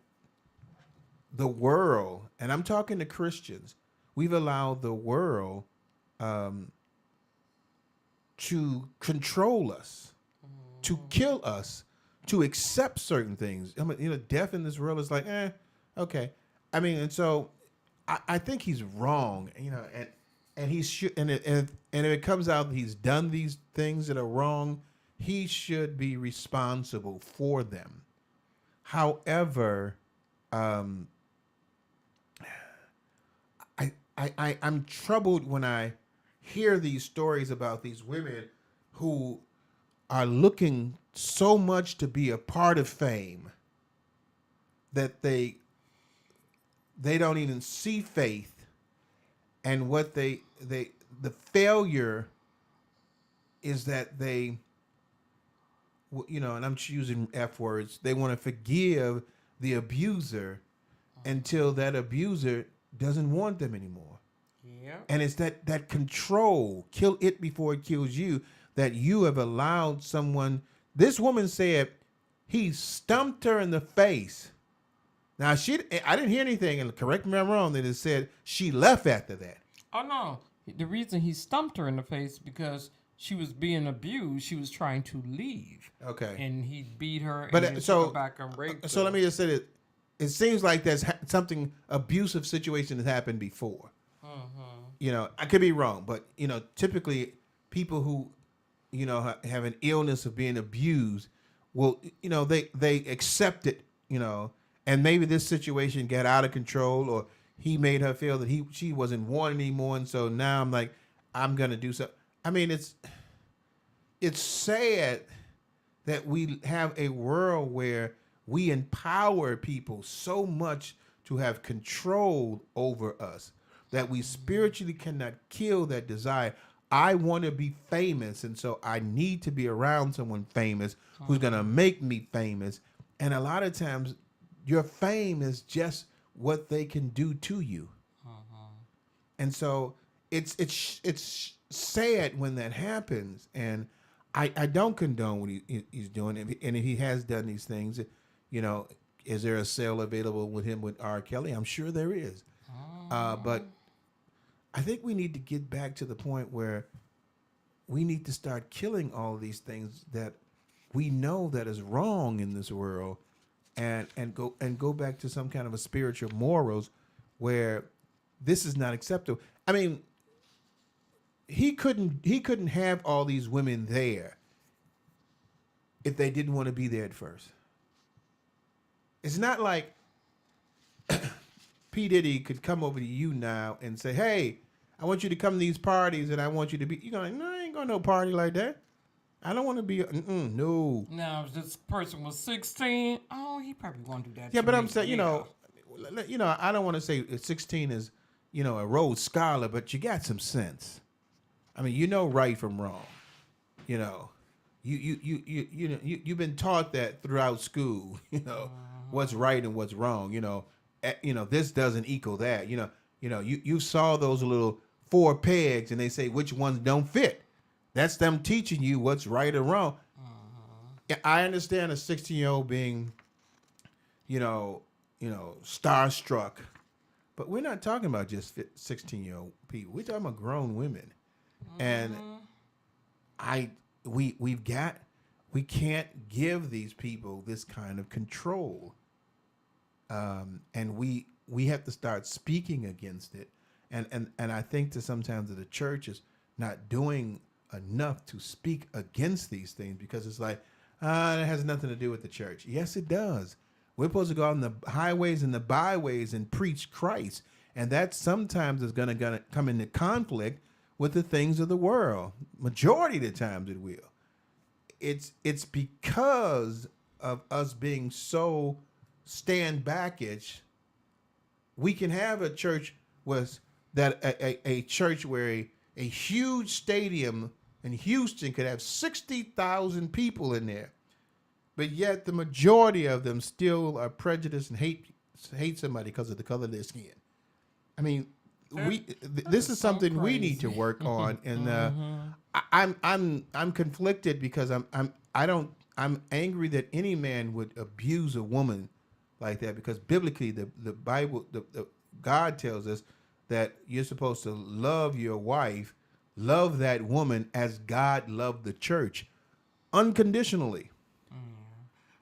the world, and I'm talking to Christians, we've allowed the world to control us, to kill us, to accept certain things. I mean, you know, death in this world is like, okay. I mean, and so I think he's wrong, you know, and he should, and if it comes out that he's done these things that are wrong, he should be responsible for them. However, I'm troubled when I hear these stories about these women who are looking so much to be a part of fame that they don't even see faith, and what the failure is that they, you know, and I'm using F words, they want to forgive the abuser until that abuser doesn't want them anymore. Yeah. And it's that control, kill it before it kills you, that you have allowed someone. This woman said he stumped her in the face. Now, I didn't hear anything, and correct me if I'm wrong, that it said she left after that. Oh, no. The reason he stumped her in the face because she was being abused. She was trying to leave. Okay. And he beat her But and then so took her back and raped her. So let me just say that it seems like there's something abusive situation has happened before. You know, I could be wrong, but you know, typically people who, you know, have an illness of being abused will, you know, they accept it, you know, and maybe this situation got out of control, or he made her feel that she wasn't wanted anymore, and so now I'm gonna do something. I mean, it's sad that we have a world where we empower people so much to have control over us that we spiritually cannot kill that desire. I want to be famous, and so I need to be around someone famous who's going to make me famous. And a lot of times, your fame is just what they can do to you. And so it's sad when that happens. And I don't condone what he's doing. And if he has done these things, you know, is there a sale available with him with R. Kelly? I'm sure there is. But I think we need to get back to the point where we need to start killing all of these things that we know that is wrong in this world, and go back to some kind of a spiritual morals where this is not acceptable. I mean, he couldn't have all these women there if they didn't want to be there at first. It's not like P. Diddy could come over to you now and say, hey, I want you to come to these parties and I want you to be, you're going, no, I ain't going to no party like that. I don't want to be, no. Now, if this person was 16, oh, he probably won't do that. Yeah, to but me. I'm saying, you know, I don't want to say 16 is, you know, a Rhodes Scholar, but you got some sense. I mean, you know right from wrong. You know, you've been taught that throughout school, you know, what's right and what's wrong, you know, this doesn't equal that, you know, you saw those little 4 pegs and they say which ones don't fit. That's them teaching you what's right or wrong. I understand a 16-year-old being, you know, starstruck, but we're not talking about just 16-year-old people. We're talking about grown women, and we've got we can't give these people this kind of control. And we have to start speaking against it. And I think that sometimes the church is not doing enough to speak against these things because it's like, it has nothing to do with the church. Yes, it does. We're supposed to go out on the highways and the byways and preach Christ. And that sometimes is going to come into conflict with the things of the world. Majority of the times it will. It's because of us being so stand backish. We can have a church a church where a huge stadium in Houston could have 60,000 people in there, but yet the majority of them still are prejudiced and hate somebody because of the color of their skin. I mean, this is something we need to work on, and I'm conflicted because I'm angry that any man would abuse a woman like that, because biblically the Bible, the God tells us that you're supposed to love your wife, love that woman as God loved the church, unconditionally.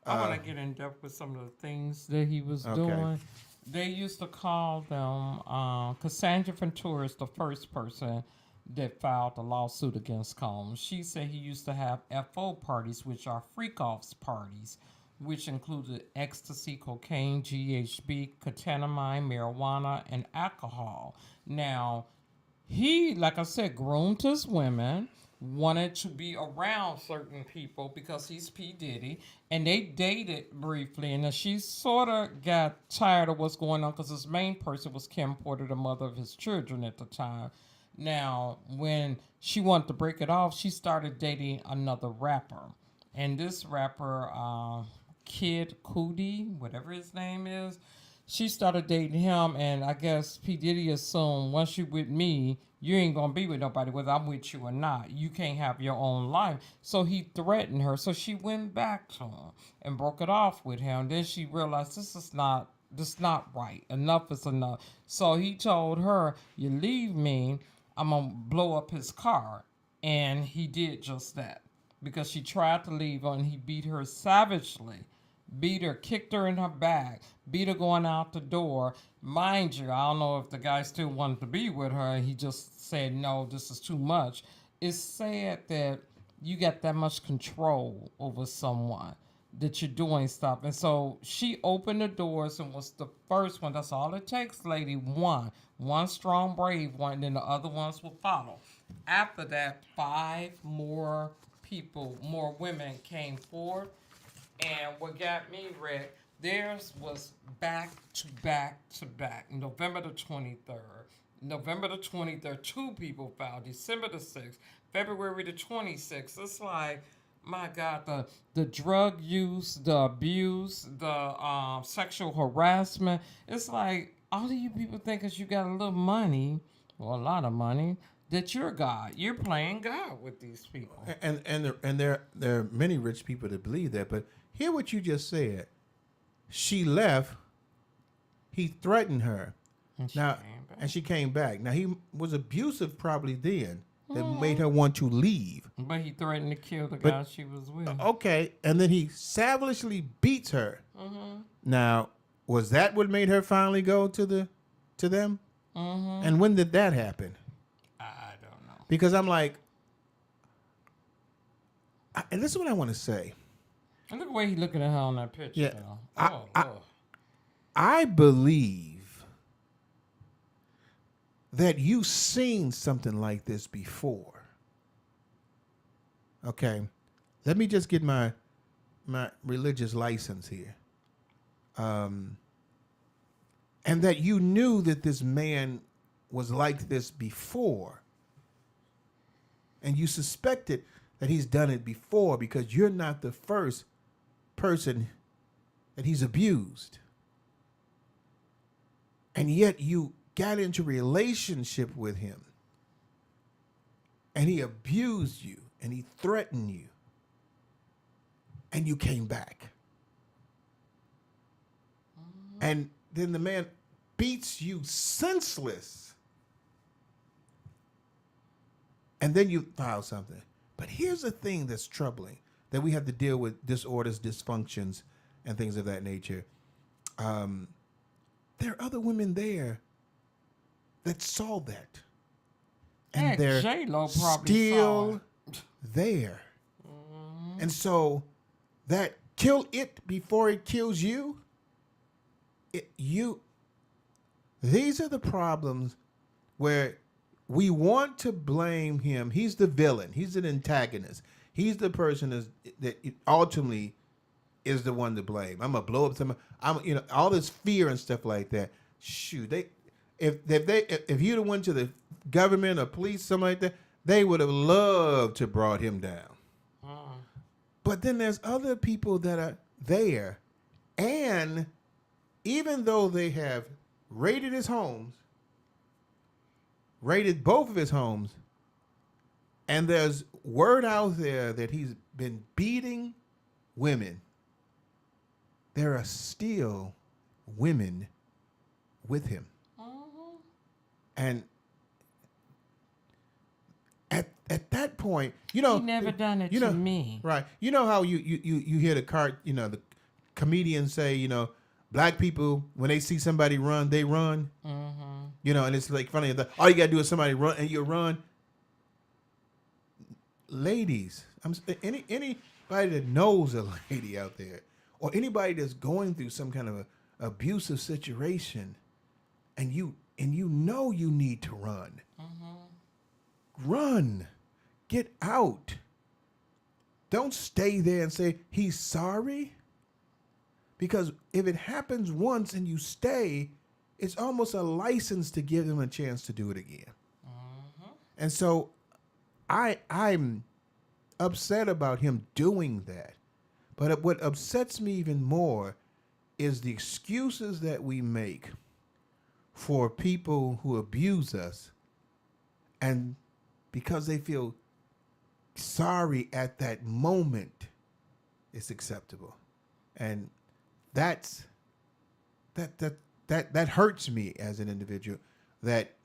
I want to get in depth with some of the things that he was doing. They used to call them, Cassandra Ventura is the first person that filed a lawsuit against Combs. She said he used to have FO parties, which are freak-offs parties, which included ecstasy, cocaine, GHB, ketamine, marijuana, and alcohol. Now, he, like I said, groomed his women, wanted to be around certain people because he's P. Diddy, and they dated briefly, and then she sort of got tired of what's going on because his main person was Kim Porter, the mother of his children at the time. Now, when she wanted to break it off, she started dating another rapper, and this rapper, Kid Cudi, whatever his name is, she started dating him, and I guess P. Diddy assumed once you with me, you ain't gonna be with nobody, whether I'm with you or not. You can't have your own life. So he threatened her. So she went back to him and broke it off with him. Then she realized this is not right. Enough is enough. So he told her, you leave me, I'm gonna blow up his car. And he did just that. Because she tried to leave her and he beat her savagely. Beat her, kicked her in her back, beat her going out the door. Mind you, I don't know if the guy still wanted to be with her. He just said, no, this is too much. It's sad that you got that much control over someone, that you're doing stuff. And so she opened the doors and was the first one. That's all it takes, lady. One strong, brave one, and then the other ones will follow. After that, 5 more women came forward. And what got me, Rick, theirs was back to back to back. November the 23rd, 2 people filed. December the 6th, February the 26th. It's like, my God, the drug use, the abuse, the sexual harassment. It's like, all of you people think because you got a little money, or a lot of money, that you're God. You're playing God with these people. And there are many rich people that believe that, but hear what you just said. She left. He threatened her. And she came back. Now, he was abusive probably then. That made her want to leave. But he threatened to kill the guy she was with. Okay. And then he savagely beats her. Now, was that what made her finally go to them? And when did that happen? I don't know. Because I'm like, and this is what I want to say. And look the way he's looking at her on that picture. Yeah, I believe that you've seen something like this before. Okay, let me just get my religious license here. And that you knew that this man was like this before. And you suspected that he's done it before because you're not the first person that he's abused. And yet you got into a relationship with him. And he abused you and he threatened you. And you came back. And then the man beats you senseless. And then you file something. But here's the thing that's troubling. that we have to deal with disorders, dysfunctions, and things of that nature. There are other women there that saw that, and Heck, they're J-Lo probably saw still it. there. And so that kill it before it kills you. These are the problems where we want to blame him. He's the villain. He's an antagonist. He's the person that ultimately is the one to blame. I'm gonna blow up somebody. All this fear and stuff like that. Shoot, if you'd have went to the government or police, something like that, they would have loved to brought him down. But then there's other people that are there, and even though they have raided both of his homes, and there's word out there that he's been beating women, there are still women with him. And at that point, He never done it to me. Right. You know how you hear the comedians say, black people, when they see somebody run, they run. And it's like funny. All you got to do is somebody run and you run. Ladies, anybody that knows a lady out there, or anybody that's going through some kind of a abusive situation, and you need to run. Run. Get out. Don't stay there and say he's sorry. Because if it happens once and you stay, it's almost a license to give him a chance to do it again. And so I'm upset about him doing that. But what upsets me even more is the excuses that we make for people who abuse us, and because they feel sorry at that moment, it's acceptable. And that hurts me as an individual. That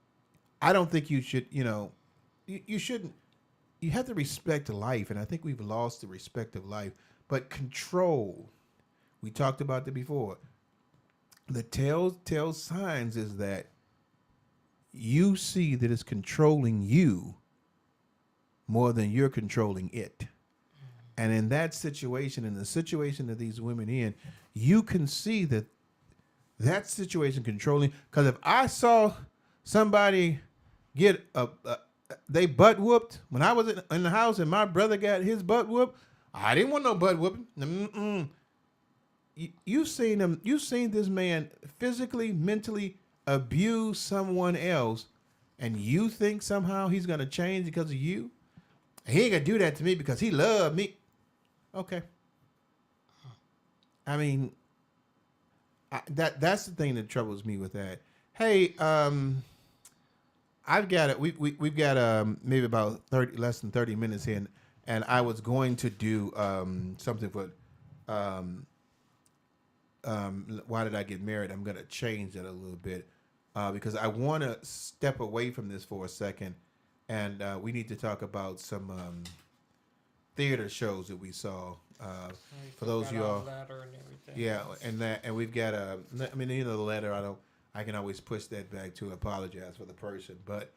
I don't think you should, you shouldn't. You have to respect life, and I think we've lost the respect of life. But control, we talked about that before. The telltale signs is that you see that it's controlling you more than you're controlling it. And in that situation, in the situation that these women in, you can see that situation controlling. Because if I saw somebody get they butt whooped when I was in the house and my brother got his butt whooped, I didn't want no butt whooping. You've seen him. You've seen this man physically, mentally abuse someone else, and you think somehow he's gonna change because of you? He ain't gonna do that to me because he loved me. Okay. I mean, that's the thing that troubles me with that. Hey, I've got it. We've got maybe about less than 30 minutes in, and I was going to do something for why did I get married? I'm gonna change that a little bit because I want to step away from this for a second, and we need to talk about some theater shows that we saw. For those of you all, yeah, and we've got the letter. I can always push that back to apologize for the person, but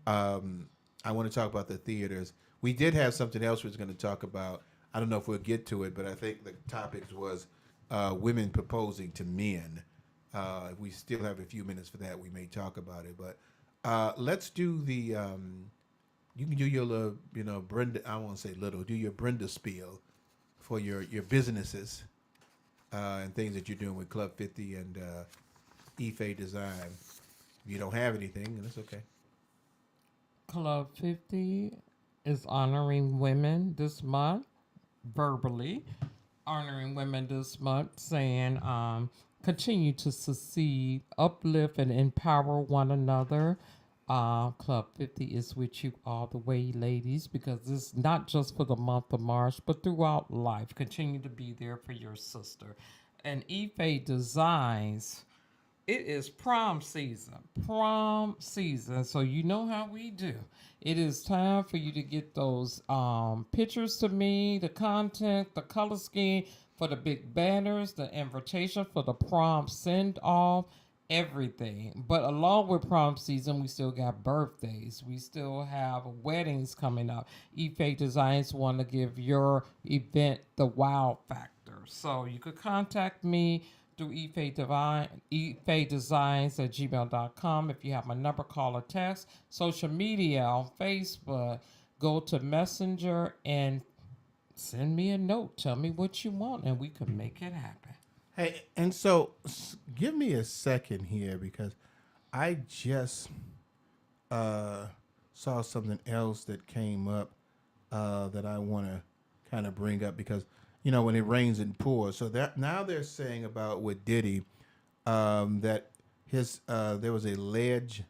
I want to talk about the theaters. We did have something else we was going to talk about. I don't know if we'll get to it, but I think the topic was women proposing to men. If we still have a few minutes for that, we may talk about it. But let's do the. You can do your little, Brenda. I won't say little. Do your Brenda spiel for your businesses and things that you're doing with Club 50 and Ife Design. If you don't have anything, then it's okay. Club 50 is honoring women this month, verbally honoring women this month, saying continue to succeed, uplift, and empower one another. Club 50 is with you all the way, ladies, because it's not just for the month of March, but throughout life. Continue to be there for your sister. And Ife Designs it is prom season. Prom season. So you know how we do. It is time for you to get those pictures to me, the content, the color scheme for the big banners, the invitation for the prom send off, everything. But along with prom season, we still got birthdays. We still have weddings coming up. Ife Designs want to give your event the wow factor. So you could contact me through Ife Designs at gmail.com. If you have my number, call or text. Social media on Facebook, go to Messenger and send me a note. Tell me what you want, and we can make it happen. Hey, and so give me a second here because I just saw something else that came up that I want to kind of bring up because when it rains and pours. So that now they're saying about with Diddy that his there was a alleged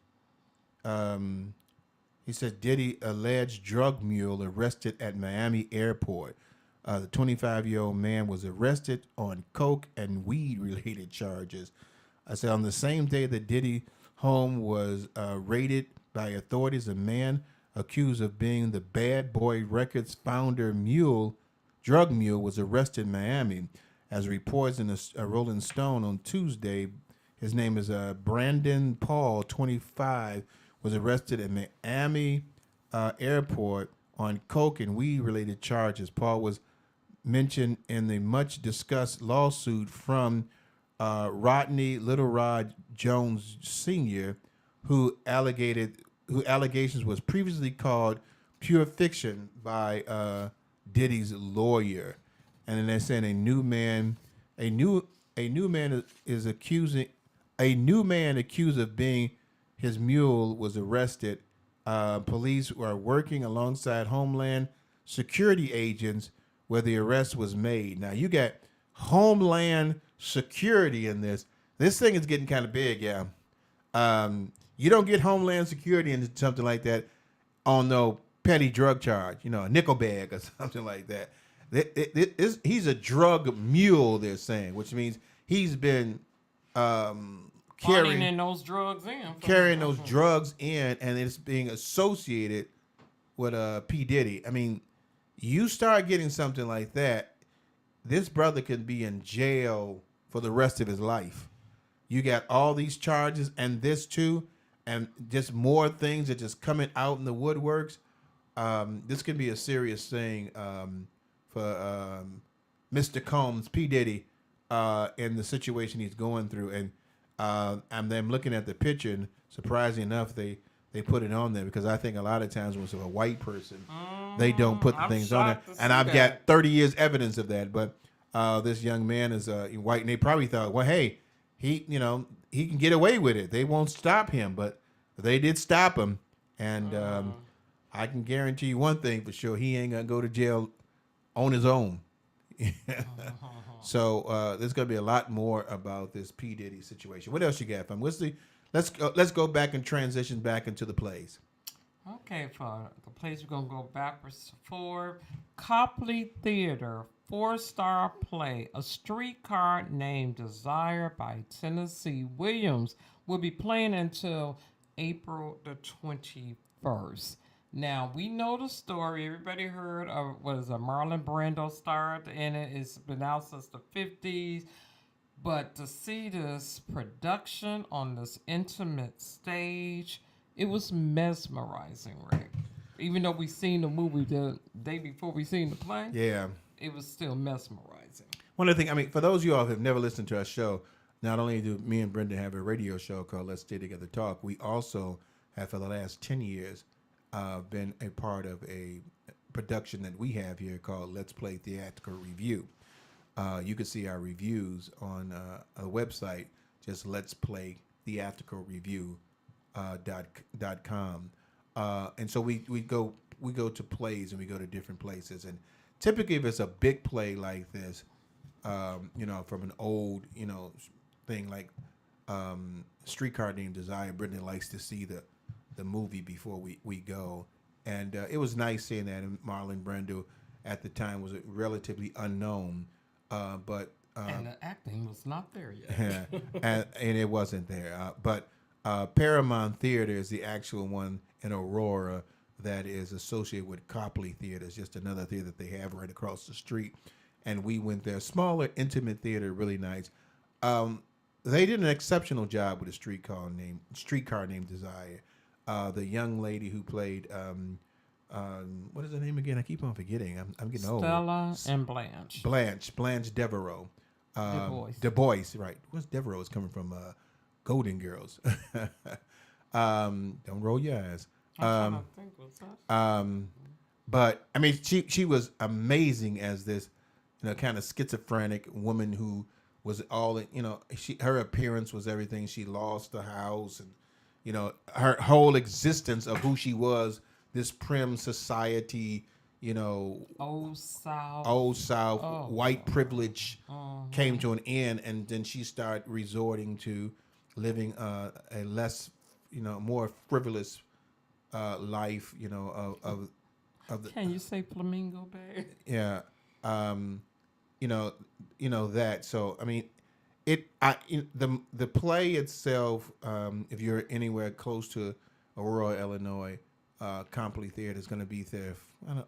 he said Diddy alleged drug mule arrested at Miami airport. The 25-year-old man was arrested on coke and weed-related charges. I said on the same day that Diddy home was raided by authorities, a man accused of being the Bad Boy Records founder drug mule, was arrested in Miami. As reports in a Rolling Stone on Tuesday, his name is Brandon Paul, 25, was arrested at Miami airport on coke and weed-related charges. Paul was mentioned in the much-discussed lawsuit from Rodney Little Rod Jones Sr., who allegations was previously called pure fiction by Diddy's lawyer. And then they're saying a new man accused of being his mule was arrested. Police were working alongside Homeland Security agents where the arrest was made. Now you got Homeland Security in this. This thing is getting kind of big, yeah. You don't get Homeland Security into something like that on no petty drug charge, a nickel bag or something like that. He's a drug mule, they're saying, which means he's been carrying those drugs in, and it's being associated with P. Diddy. I mean, you start getting something like that, this brother could be in jail for the rest of his life. You got all these charges and this too, and just more things that just coming out in the woodworks. This could be a serious thing for Mr. Combs, P. Diddy, in the situation he's going through. And I'm looking at the picture, and surprisingly enough, they put it on there because I think a lot of times when it's a white person, they don't put the things on there. And I've got 30 years evidence of that. But this young man is white, and they probably thought, well, hey, he can get away with it. They won't stop him, but they did stop him. And I can guarantee you one thing for sure: he ain't gonna go to jail on his own. So there's gonna be a lot more about this P. Diddy situation. What else you got, fam? Let's go back and transition back into the plays. Okay, for the plays, we're gonna go backwards forward. Copley Theater, 4-star play, A Streetcar Named Desire by Tennessee Williams, will be playing until April the 21st. Now, we know the story. Everybody heard of Marlon Brando starred in it. It's been out since the 50s. But to see this production on this intimate stage, it was mesmerizing, Rick. Even though we seen the movie the day before we seen the play, yeah, it was still mesmerizing. One of the things, for those of you all who have never listened to our show, not only do me and Brenda have a radio show called Let's Stay Together Talk, we also have for the last 10 years been a part of a production that we have here called Let's Play Theatrical Review. You can see our reviews on a website, just Let's Play Theatrical Review .com. And so we go to plays, and we go to different places, and typically if it's a big play like this, from an old thing like Streetcar Named Desire, Brittany likes to see the movie before we go, and it was nice seeing that. And Marlon Brando at the time was relatively unknown, but And the acting was not there yet. and it wasn't there. But Paramount Theater is the actual one in Aurora that is associated with Copley Theater. It's just another theater that they have right across the street. And we went there. Smaller, intimate theater, really nice. They did an exceptional job with a streetcar named Desire. The young lady who played what is her name again? I keep on forgetting. I'm getting old. Stella and Blanche. Blanche Devereaux. Du Bois, right. Where's Devereaux is coming from? Golden Girls. Don't roll your eyes. I'm trying to think, what's that? But I mean, she was amazing as this, kind of schizophrenic woman who was all, her appearance was everything. She lost the house, and her whole existence of who she was, this prim society, Old South, white privilege came to an end, and then she started resorting to living a less, more frivolous life, of the. Can you say Flamingo Bay? Yeah, that. So I mean, the play itself. If you're anywhere close to Aurora, Illinois, Copley Theater is going to be there.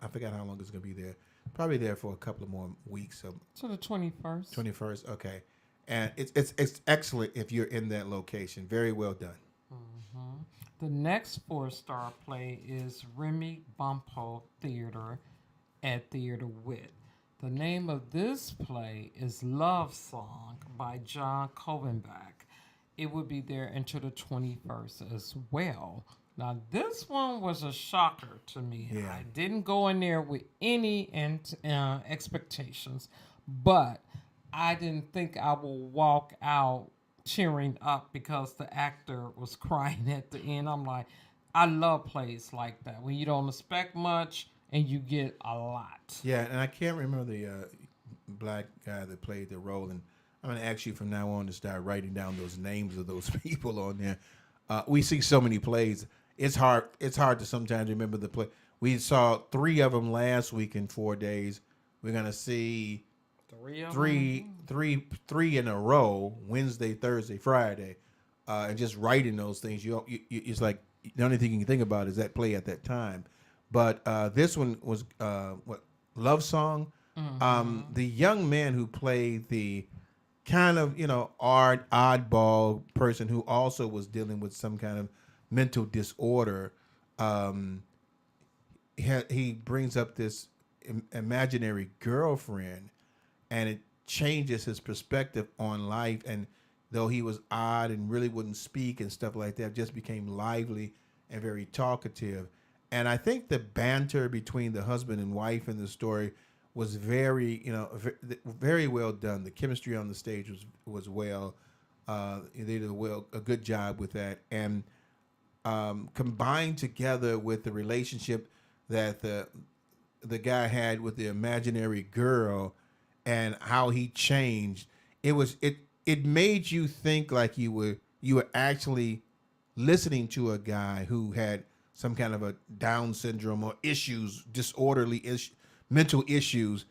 I forgot how long it's going to be there. Probably there for a couple of more weeks. To the 21st. 21st, okay. And it's excellent if you're in that location. Very well done. Mm-hmm. The next 4-star play is Remy Bumppo Theater at Theater Wit. The name of this play is Love Song by John Kovenbach. It will be there until the 21st as well. Now, this one was a shocker to me. Yeah. I didn't go in there with any expectations, but I didn't think I will walk out cheering up because the actor was crying at the end. I'm like, I love plays like that when you don't expect much and you get a lot. Yeah, and I can't remember the black guy that played the role, and I'm going to ask you from now on to start writing down those names of those people on there. We see so many plays. It's hard to sometimes remember the play. We saw 3 of them last week in 4 days. We're going to see three in a row, Wednesday, Thursday, Friday, and just writing those things. It's like the only thing you can think about is that play at that time. But this one was Love Song. Mm-hmm. The young man who played the kind of oddball person who also was dealing with some kind of mental disorder. He brings up this imaginary girlfriend, and it changes his perspective on life. And though he was odd and really wouldn't speak and stuff like that, just became lively and very talkative. And I think the banter between the husband and wife in the story was very, very well done. The chemistry on the stage was well. They did a good job with that, and combined together with the relationship that the guy had with the imaginary girl, and how he changed. It made you think like you were actually listening to a guy who had some kind of a Down syndrome or mental issues.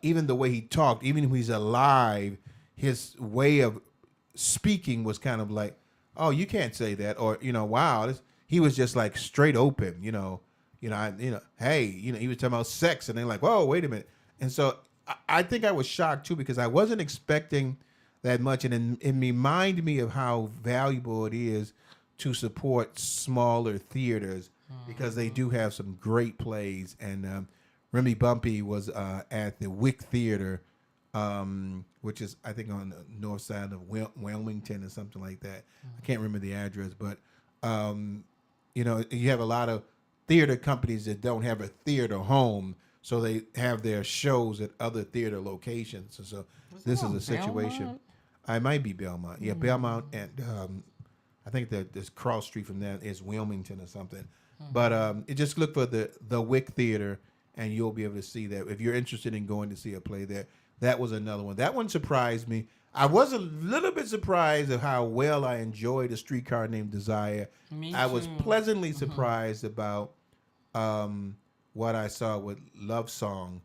Even the way he talked, even when he's alive, his way of speaking was kind of like, oh, you can't say that, or wow, he was just like straight open, hey, he was talking about sex, and they're like, whoa, wait a minute. And so I think I was shocked too, because I wasn't expecting that much, and it reminded me of how valuable it is to support smaller theaters, because they do have some great plays. And Remy Bumpy was at the Wick Theater, which is, I think, on the north side of Wilmington or something like that. I can't remember the address, but you have a lot of theater companies that don't have a theater home, so they have their shows at other theater locations. And so this is a situation. Belmont? I might be Belmont. Yeah, Belmont, and I think that this cross street from that is Wilmington or something. But you just look for the Wick Theater, and you'll be able to see that. If you're interested in going to see a play there, that was another one. That one surprised me. I was a little bit surprised of how well I enjoyed A Streetcar Named Desire. Me I was too. pleasantly surprised about what I saw with Love Song.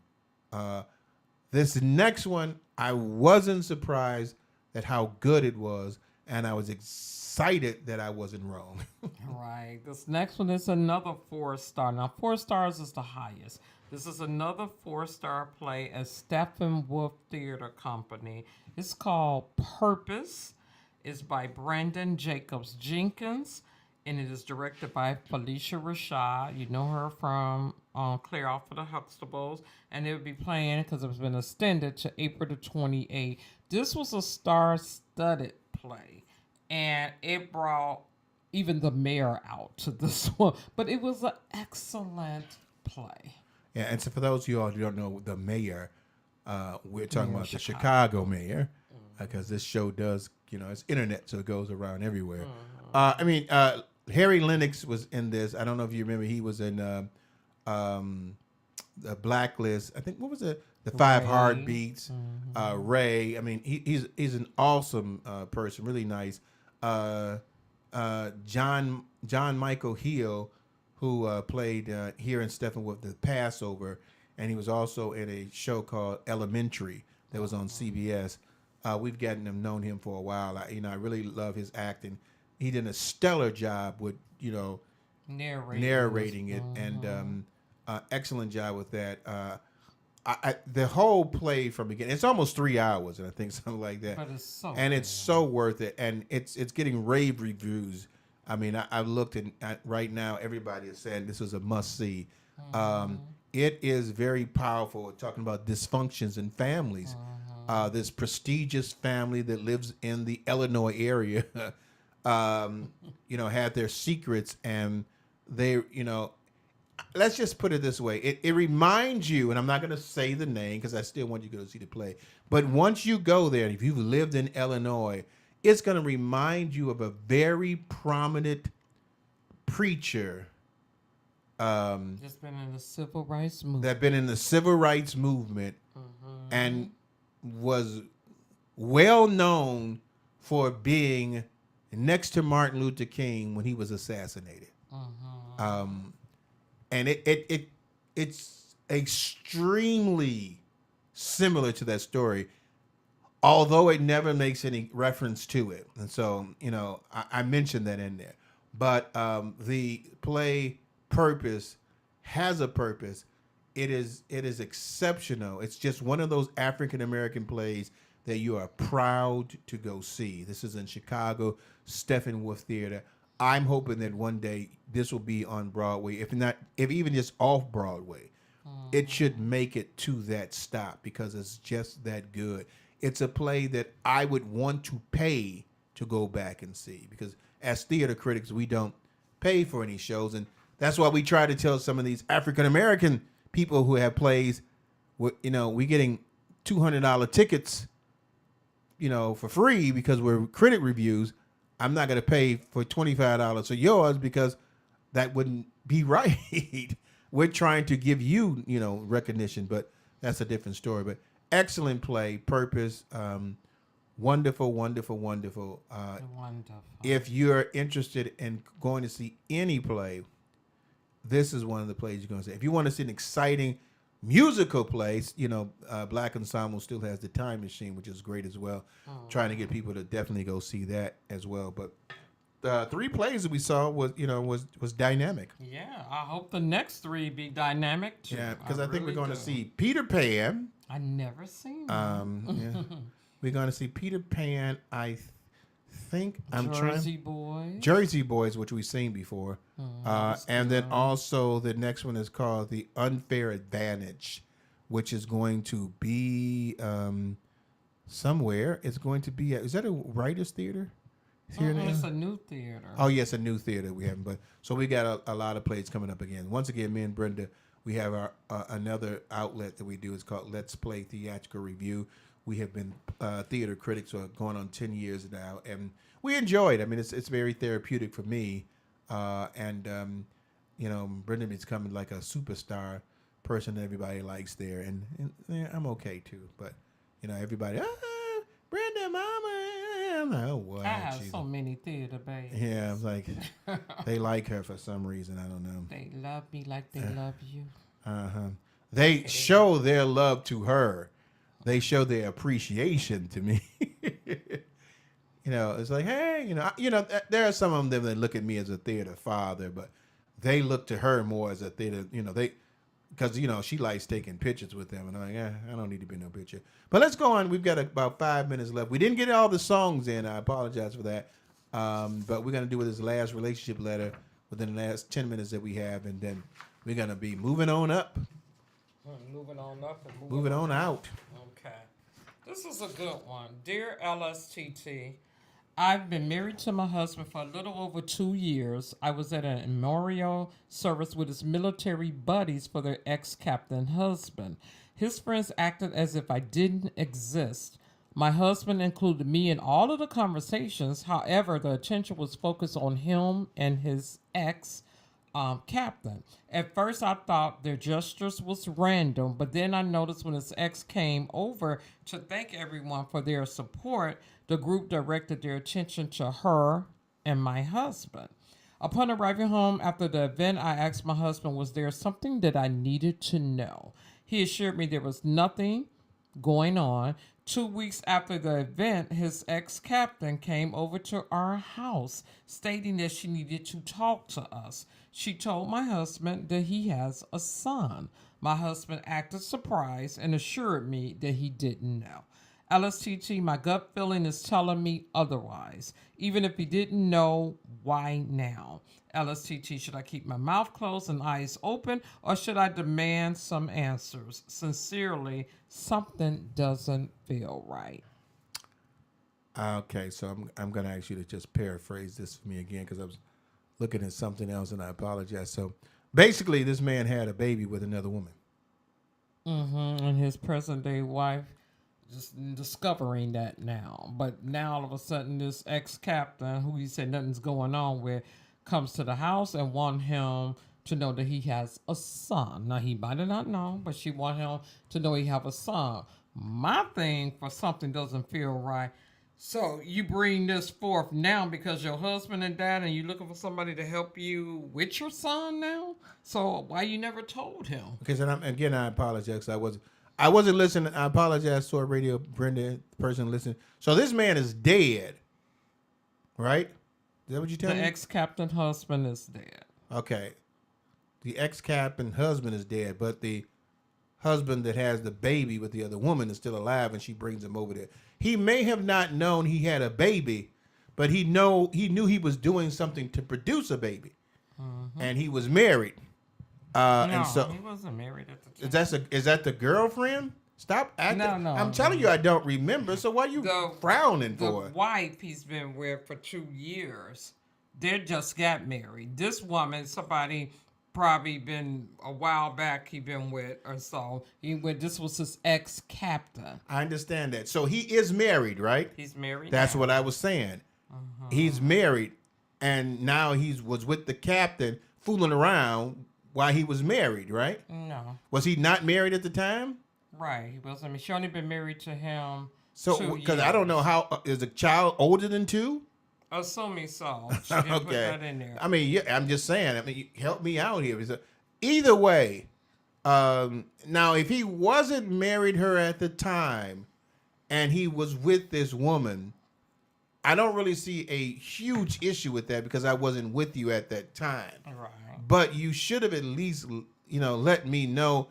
This next one, I wasn't surprised at how good it was, and I was excited that I wasn't wrong. Right. This next one is another 4-star. Now, 4 stars is the highest. This is another 4-star play at Steppenwolf Theater Company. It's called Purpose. It's by Brandon Jacobs Jenkins, and it is directed by Felicia Rashad. You know her from Clear Out for the Huxtables, and it will be playing because it's been extended to April the 28th. This was a star-studded play, and it brought even the mayor out to this one. But it was an excellent play. Yeah, and so for those of you all who don't know, the mayor, we're talking Mayor about the Chicago. Chicago mayor, because this show does, it's internet, so it goes around everywhere. Harry Lennox was in this. I don't know if you remember, he was in the Blacklist. I think, what was it? The Five Ray. Heartbeats. Ray. I mean, he's an awesome person, really nice. John Michael Hill, who played here in Steppenwolf the Passover, and he was also in a show called Elementary that was on CBS. We've known him for a while. I really love his acting. He did a stellar job with narrating it, and excellent job with that. The whole play from beginning, it's almost 3 hours, and I think something like that. But it's so It's so worth it, and it's getting rave reviews. I mean, I looked at right now, everybody is saying this is a must see. It is very powerful, talking about dysfunctions in families. This prestigious family that lives in the Illinois area, had their secrets, and they, let's just put it this way. It reminds you, and I'm not going to say the name because I still want you to go see the play, but once you go there, if you've lived in Illinois, it's going to remind you of a very prominent preacher just been in the civil rights movement. that been in the civil rights movement and was well known for being next to Martin Luther King when he was assassinated. And it's extremely similar to that story, although it never makes any reference to it. And so, I mentioned that in there. But the play Purpose has a purpose. It is exceptional. It's just one of those African American plays that you are proud to go see. This is in Chicago, Steppenwolf Theater. I'm hoping that one day this will be on Broadway, if even just off Broadway. It should make it to that stop because it's just that good. It's a play that I would want to pay to go back and see, because as theater critics, we don't pay for any shows, and that's why we try to tell some of these African American people who have plays, we're getting $200 tickets, for free because we're critic reviews. I'm not going to pay for $25 for yours because that wouldn't be right. We're trying to give you, recognition, but that's a different story. But excellent play, Purpose, wonderful, wonderful, wonderful. Wonderful. If you're interested in going to see any play, this is one of the plays you're going to see. If you want to see an exciting musical play, Black Ensemble still has The Time Machine, which is great as well. Trying to get people to definitely go see that as well. But the 3 plays that we saw was dynamic. Yeah, I hope the next 3 be dynamic too. Yeah, because I think we're really going do. to see Peter Pan. I never seen Yeah. We're going to see Peter Pan. I think Jersey Boys, which we've seen before, and then also the next one is called The Unfair Advantage, which is going to be somewhere. It's going to be is that a writers' theater? Here now? It's a new theater. Oh yes, a new theater we haven't. But so we got a lot of plays coming up again. Once again, me and Brenda, we have our another outlet that we do. It's called Let's Play Theatrical Review. We have been theater critics for going on 10 years now, and we enjoy it. I mean, it's very therapeutic for me, and Brendan is becoming like a superstar person that everybody likes there, and I'm okay too. But everybody, Brenda, Mama, I'm like, oh what? I have so many theater babies. Yeah, I'm like, they like her for some reason. I don't know. They love me like they love you. They show their love to her they show their appreciation to me. It's like, hey, there are some of them that look at me as a theater father, but they look to her more as a theater, because she likes taking pictures with them, and I'm like, I don't need to be no picture. But let's go on. We've got about 5 minutes left. We didn't get all the songs in. I apologize for that. But we're gonna do this last relationship letter within the last 10 minutes that we have, and then we're gonna be moving on up, Moving on up and moving on out. Okay. This is a good one. Dear LSTT, I've been married to my husband for a little over 2 years. I was at a memorial service with his military buddies for their ex-captain husband. His friends acted as if I didn't exist. My husband included me in all of the conversations. However, the attention was focused on him and his ex-captain. At first, I thought their gestures was random, but then I noticed when his ex came over to thank everyone for their support, the group directed their attention to her and my husband. Upon arriving home after the event, I asked my husband, was there something that I needed to know? He assured me there was nothing going on. 2 weeks after the event, his ex-captain came over to our house, stating that she needed to talk to us. She told my husband that he has a son. My husband acted surprised and assured me that he didn't know. LSTT, my gut feeling is telling me otherwise. Even if he didn't know, why now? LSTT, should I keep my mouth closed and eyes open, or should I demand some answers? Sincerely, something doesn't feel right. Okay, so I'm going to ask you to just paraphrase this for me again, because I was looking at something else, and I apologize. So basically, this man had a baby with another woman. And his present-day wife just discovering that now. But now, all of a sudden, this ex-captain, who he said nothing's going on with, comes to the house and want him to know that he has a son. Now, he might have not known, but she want him to know he have a son. My thing for something doesn't feel right. So you bring this forth now because your husband and dad, and you looking for somebody to help you with your son now? So why you never told him? Because I apologize. I wasn't listening. I apologize to our radio, Brenda, person listening. So this man is dead, right? Is that what you tell me? The ex-captain husband is dead. Okay. The ex-captain husband is dead, but the husband that has the baby with the other woman is still alive, and she brings him over there. He may have not known he had a baby, but he knew he was doing something to produce a baby, and he was married. No, and so he wasn't married at the time. is that the girlfriend? Stop acting. No. I'm telling you, I don't remember. So why are you frowning for? The wife he's been with for 2 years, they just got married. This woman, somebody probably been a while back he been with or so. This was his ex-captain. I understand that. So he is married, right? He's married. That's now. what I was saying. He's married, and now was with the captain fooling around while he was married, right? No. Was he not married at the time? Right. He wasn't. I mean, she only been married to him. So, because I don't know how is a child older than 2? Assuming so. She didn't put that in there. I mean, yeah, I'm just saying. I mean, help me out here. Either way, now if he wasn't married her at the time, and he was with this woman, I don't really see a huge issue with that because I wasn't with you at that time. Right. But you should have at least, let me know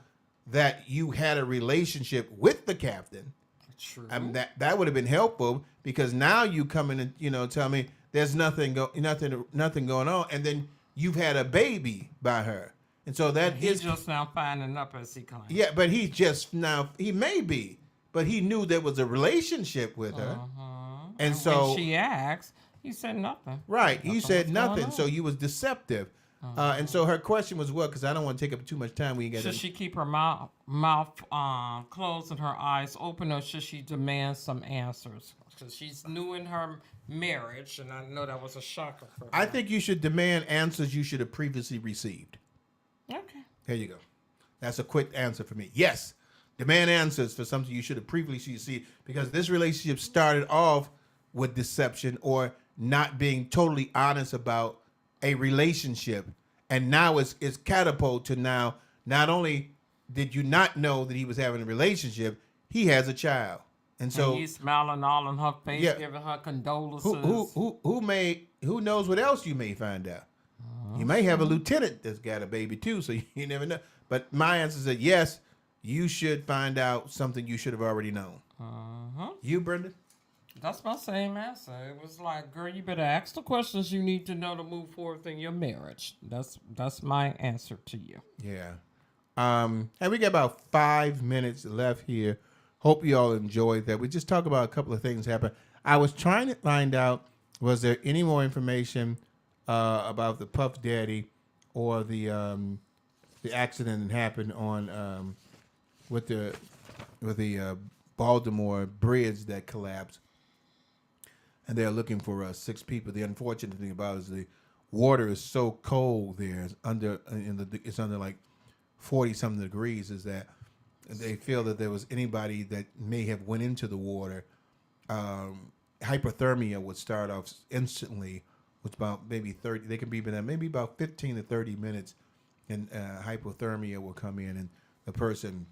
that you had a relationship with the captain. True. I mean, that would have been helpful because now you come in and tell me there's nothing going on, and then you've had a baby by her, and so he's just now finding up as he claims. Yeah, but he may be, but he knew there was a relationship with her, and so when she asked, he said nothing. Right, he said nothing, so you was deceptive. And so her question was what? Because I don't want to take up too much time. Should she keep her mouth closed and her eyes open, or should she demand some answers? Because she's new in her marriage, and I know that was a shocker for her. I think you should demand answers you should have previously received. Okay. There you go. That's a quick answer for me. Yes, demand answers for something you should have previously received, because this relationship started off with deception or not being totally honest about a relationship, and now it's catapult to now. Not only did you not know that he was having a relationship, he has a child, and so And you smiling all in her face, yeah, giving her condolences. who knows what else you may find out. You may have a lieutenant that's got a baby too, so you never know. But my answer is that yes, you should find out something you should have already known. You, Brenda? That's my same answer. It was like, girl, you better ask the questions you need to know to move forward in your marriage. That's my answer to you. Yeah. And we got about 5 minutes left here. Hope you all enjoyed that. We just talked about a couple of things happen. I was trying to find out, was there any more information about the Puff Daddy or the accident that happened on with the Baltimore bridge that collapsed, and they're looking for 6 people. The unfortunate thing about it is the water is so cold there. It's under like 40-something degrees. Is that they feel that there was anybody that may have went into the water. Hypothermia would start off instantly, which about maybe 30. They can be maybe about 15 to 30 minutes, and hypothermia will come in, and the person.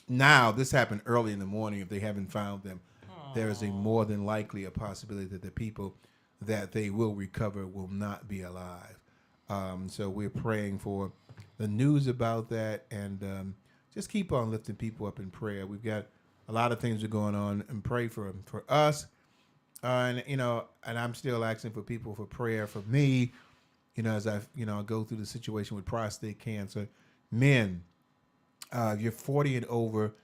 Now, this happened early in the morning. If they haven't found them, there is a more than likely a possibility that the people that they will recover will not be alive. So we're praying for the news about that, and just keep on lifting people up in prayer. We've got a lot of things that are going on, and pray for us. And I'm still asking for people for prayer for me. As I go through the situation with prostate cancer, men. If you're 40 and over,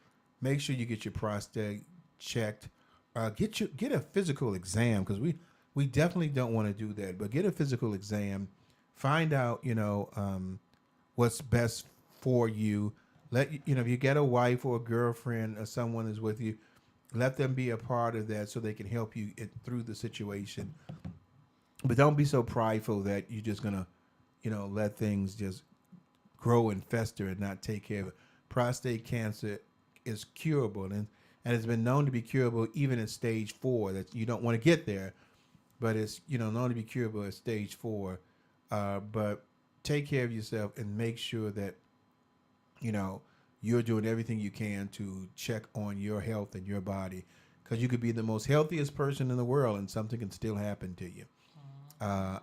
make sure you get your prostate checked. Get a physical exam, because we definitely don't want to do that. But get a physical exam. Find out what's best for you. If you get a wife or a girlfriend or someone is with you, let them be a part of that so they can help you through the situation. But don't be so prideful that you're just gonna let things just grow and fester and not take care of it. Prostate cancer is curable, and it's been known to be curable even at stage 4. That you don't want to get there, but it's known to be curable at stage 4. But take care of yourself and make sure that you're doing everything you can to check on your health and your body, because you could be the most healthiest person in the world and something can still happen to you. I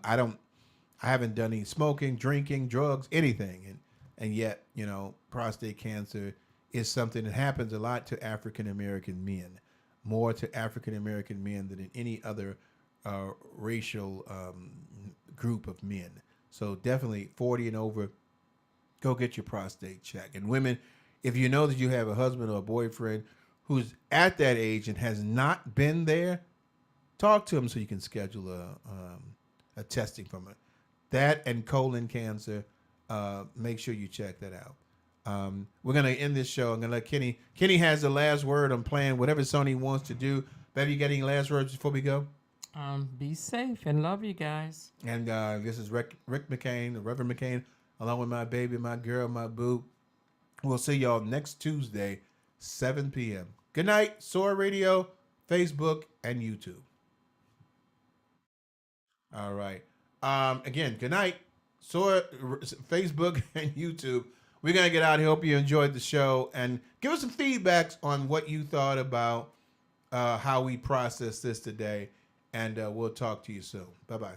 haven't done any smoking, drinking, drugs, anything, and yet, prostate cancer is something that happens a lot to African American men, more to African American men than in any other racial group of men. So definitely 40 and over, go get your prostate checked. And women, if you know that you have a husband or a boyfriend who's at that age and has not been there, talk to him so you can schedule a testing from it. That and colon cancer. Make sure you check that out. We're going to end this show. I'm going to let Kenny. Kenny has the last word on playing whatever Sony wants to do. Baby, you got any last words before we go? Be safe and love you guys. And this is Rick McCain, the Reverend McCain, along with my baby, my girl, my boo. We'll see y'all next Tuesday, 7 p.m. Good night, Soar Radio, Facebook, and YouTube. All right. Again, good night, Soar, Facebook, and YouTube. We're going to get out here. Hope you enjoyed the show. And give us some feedbacks on what you thought about how we processed this today. And we'll talk to you soon. Bye-bye.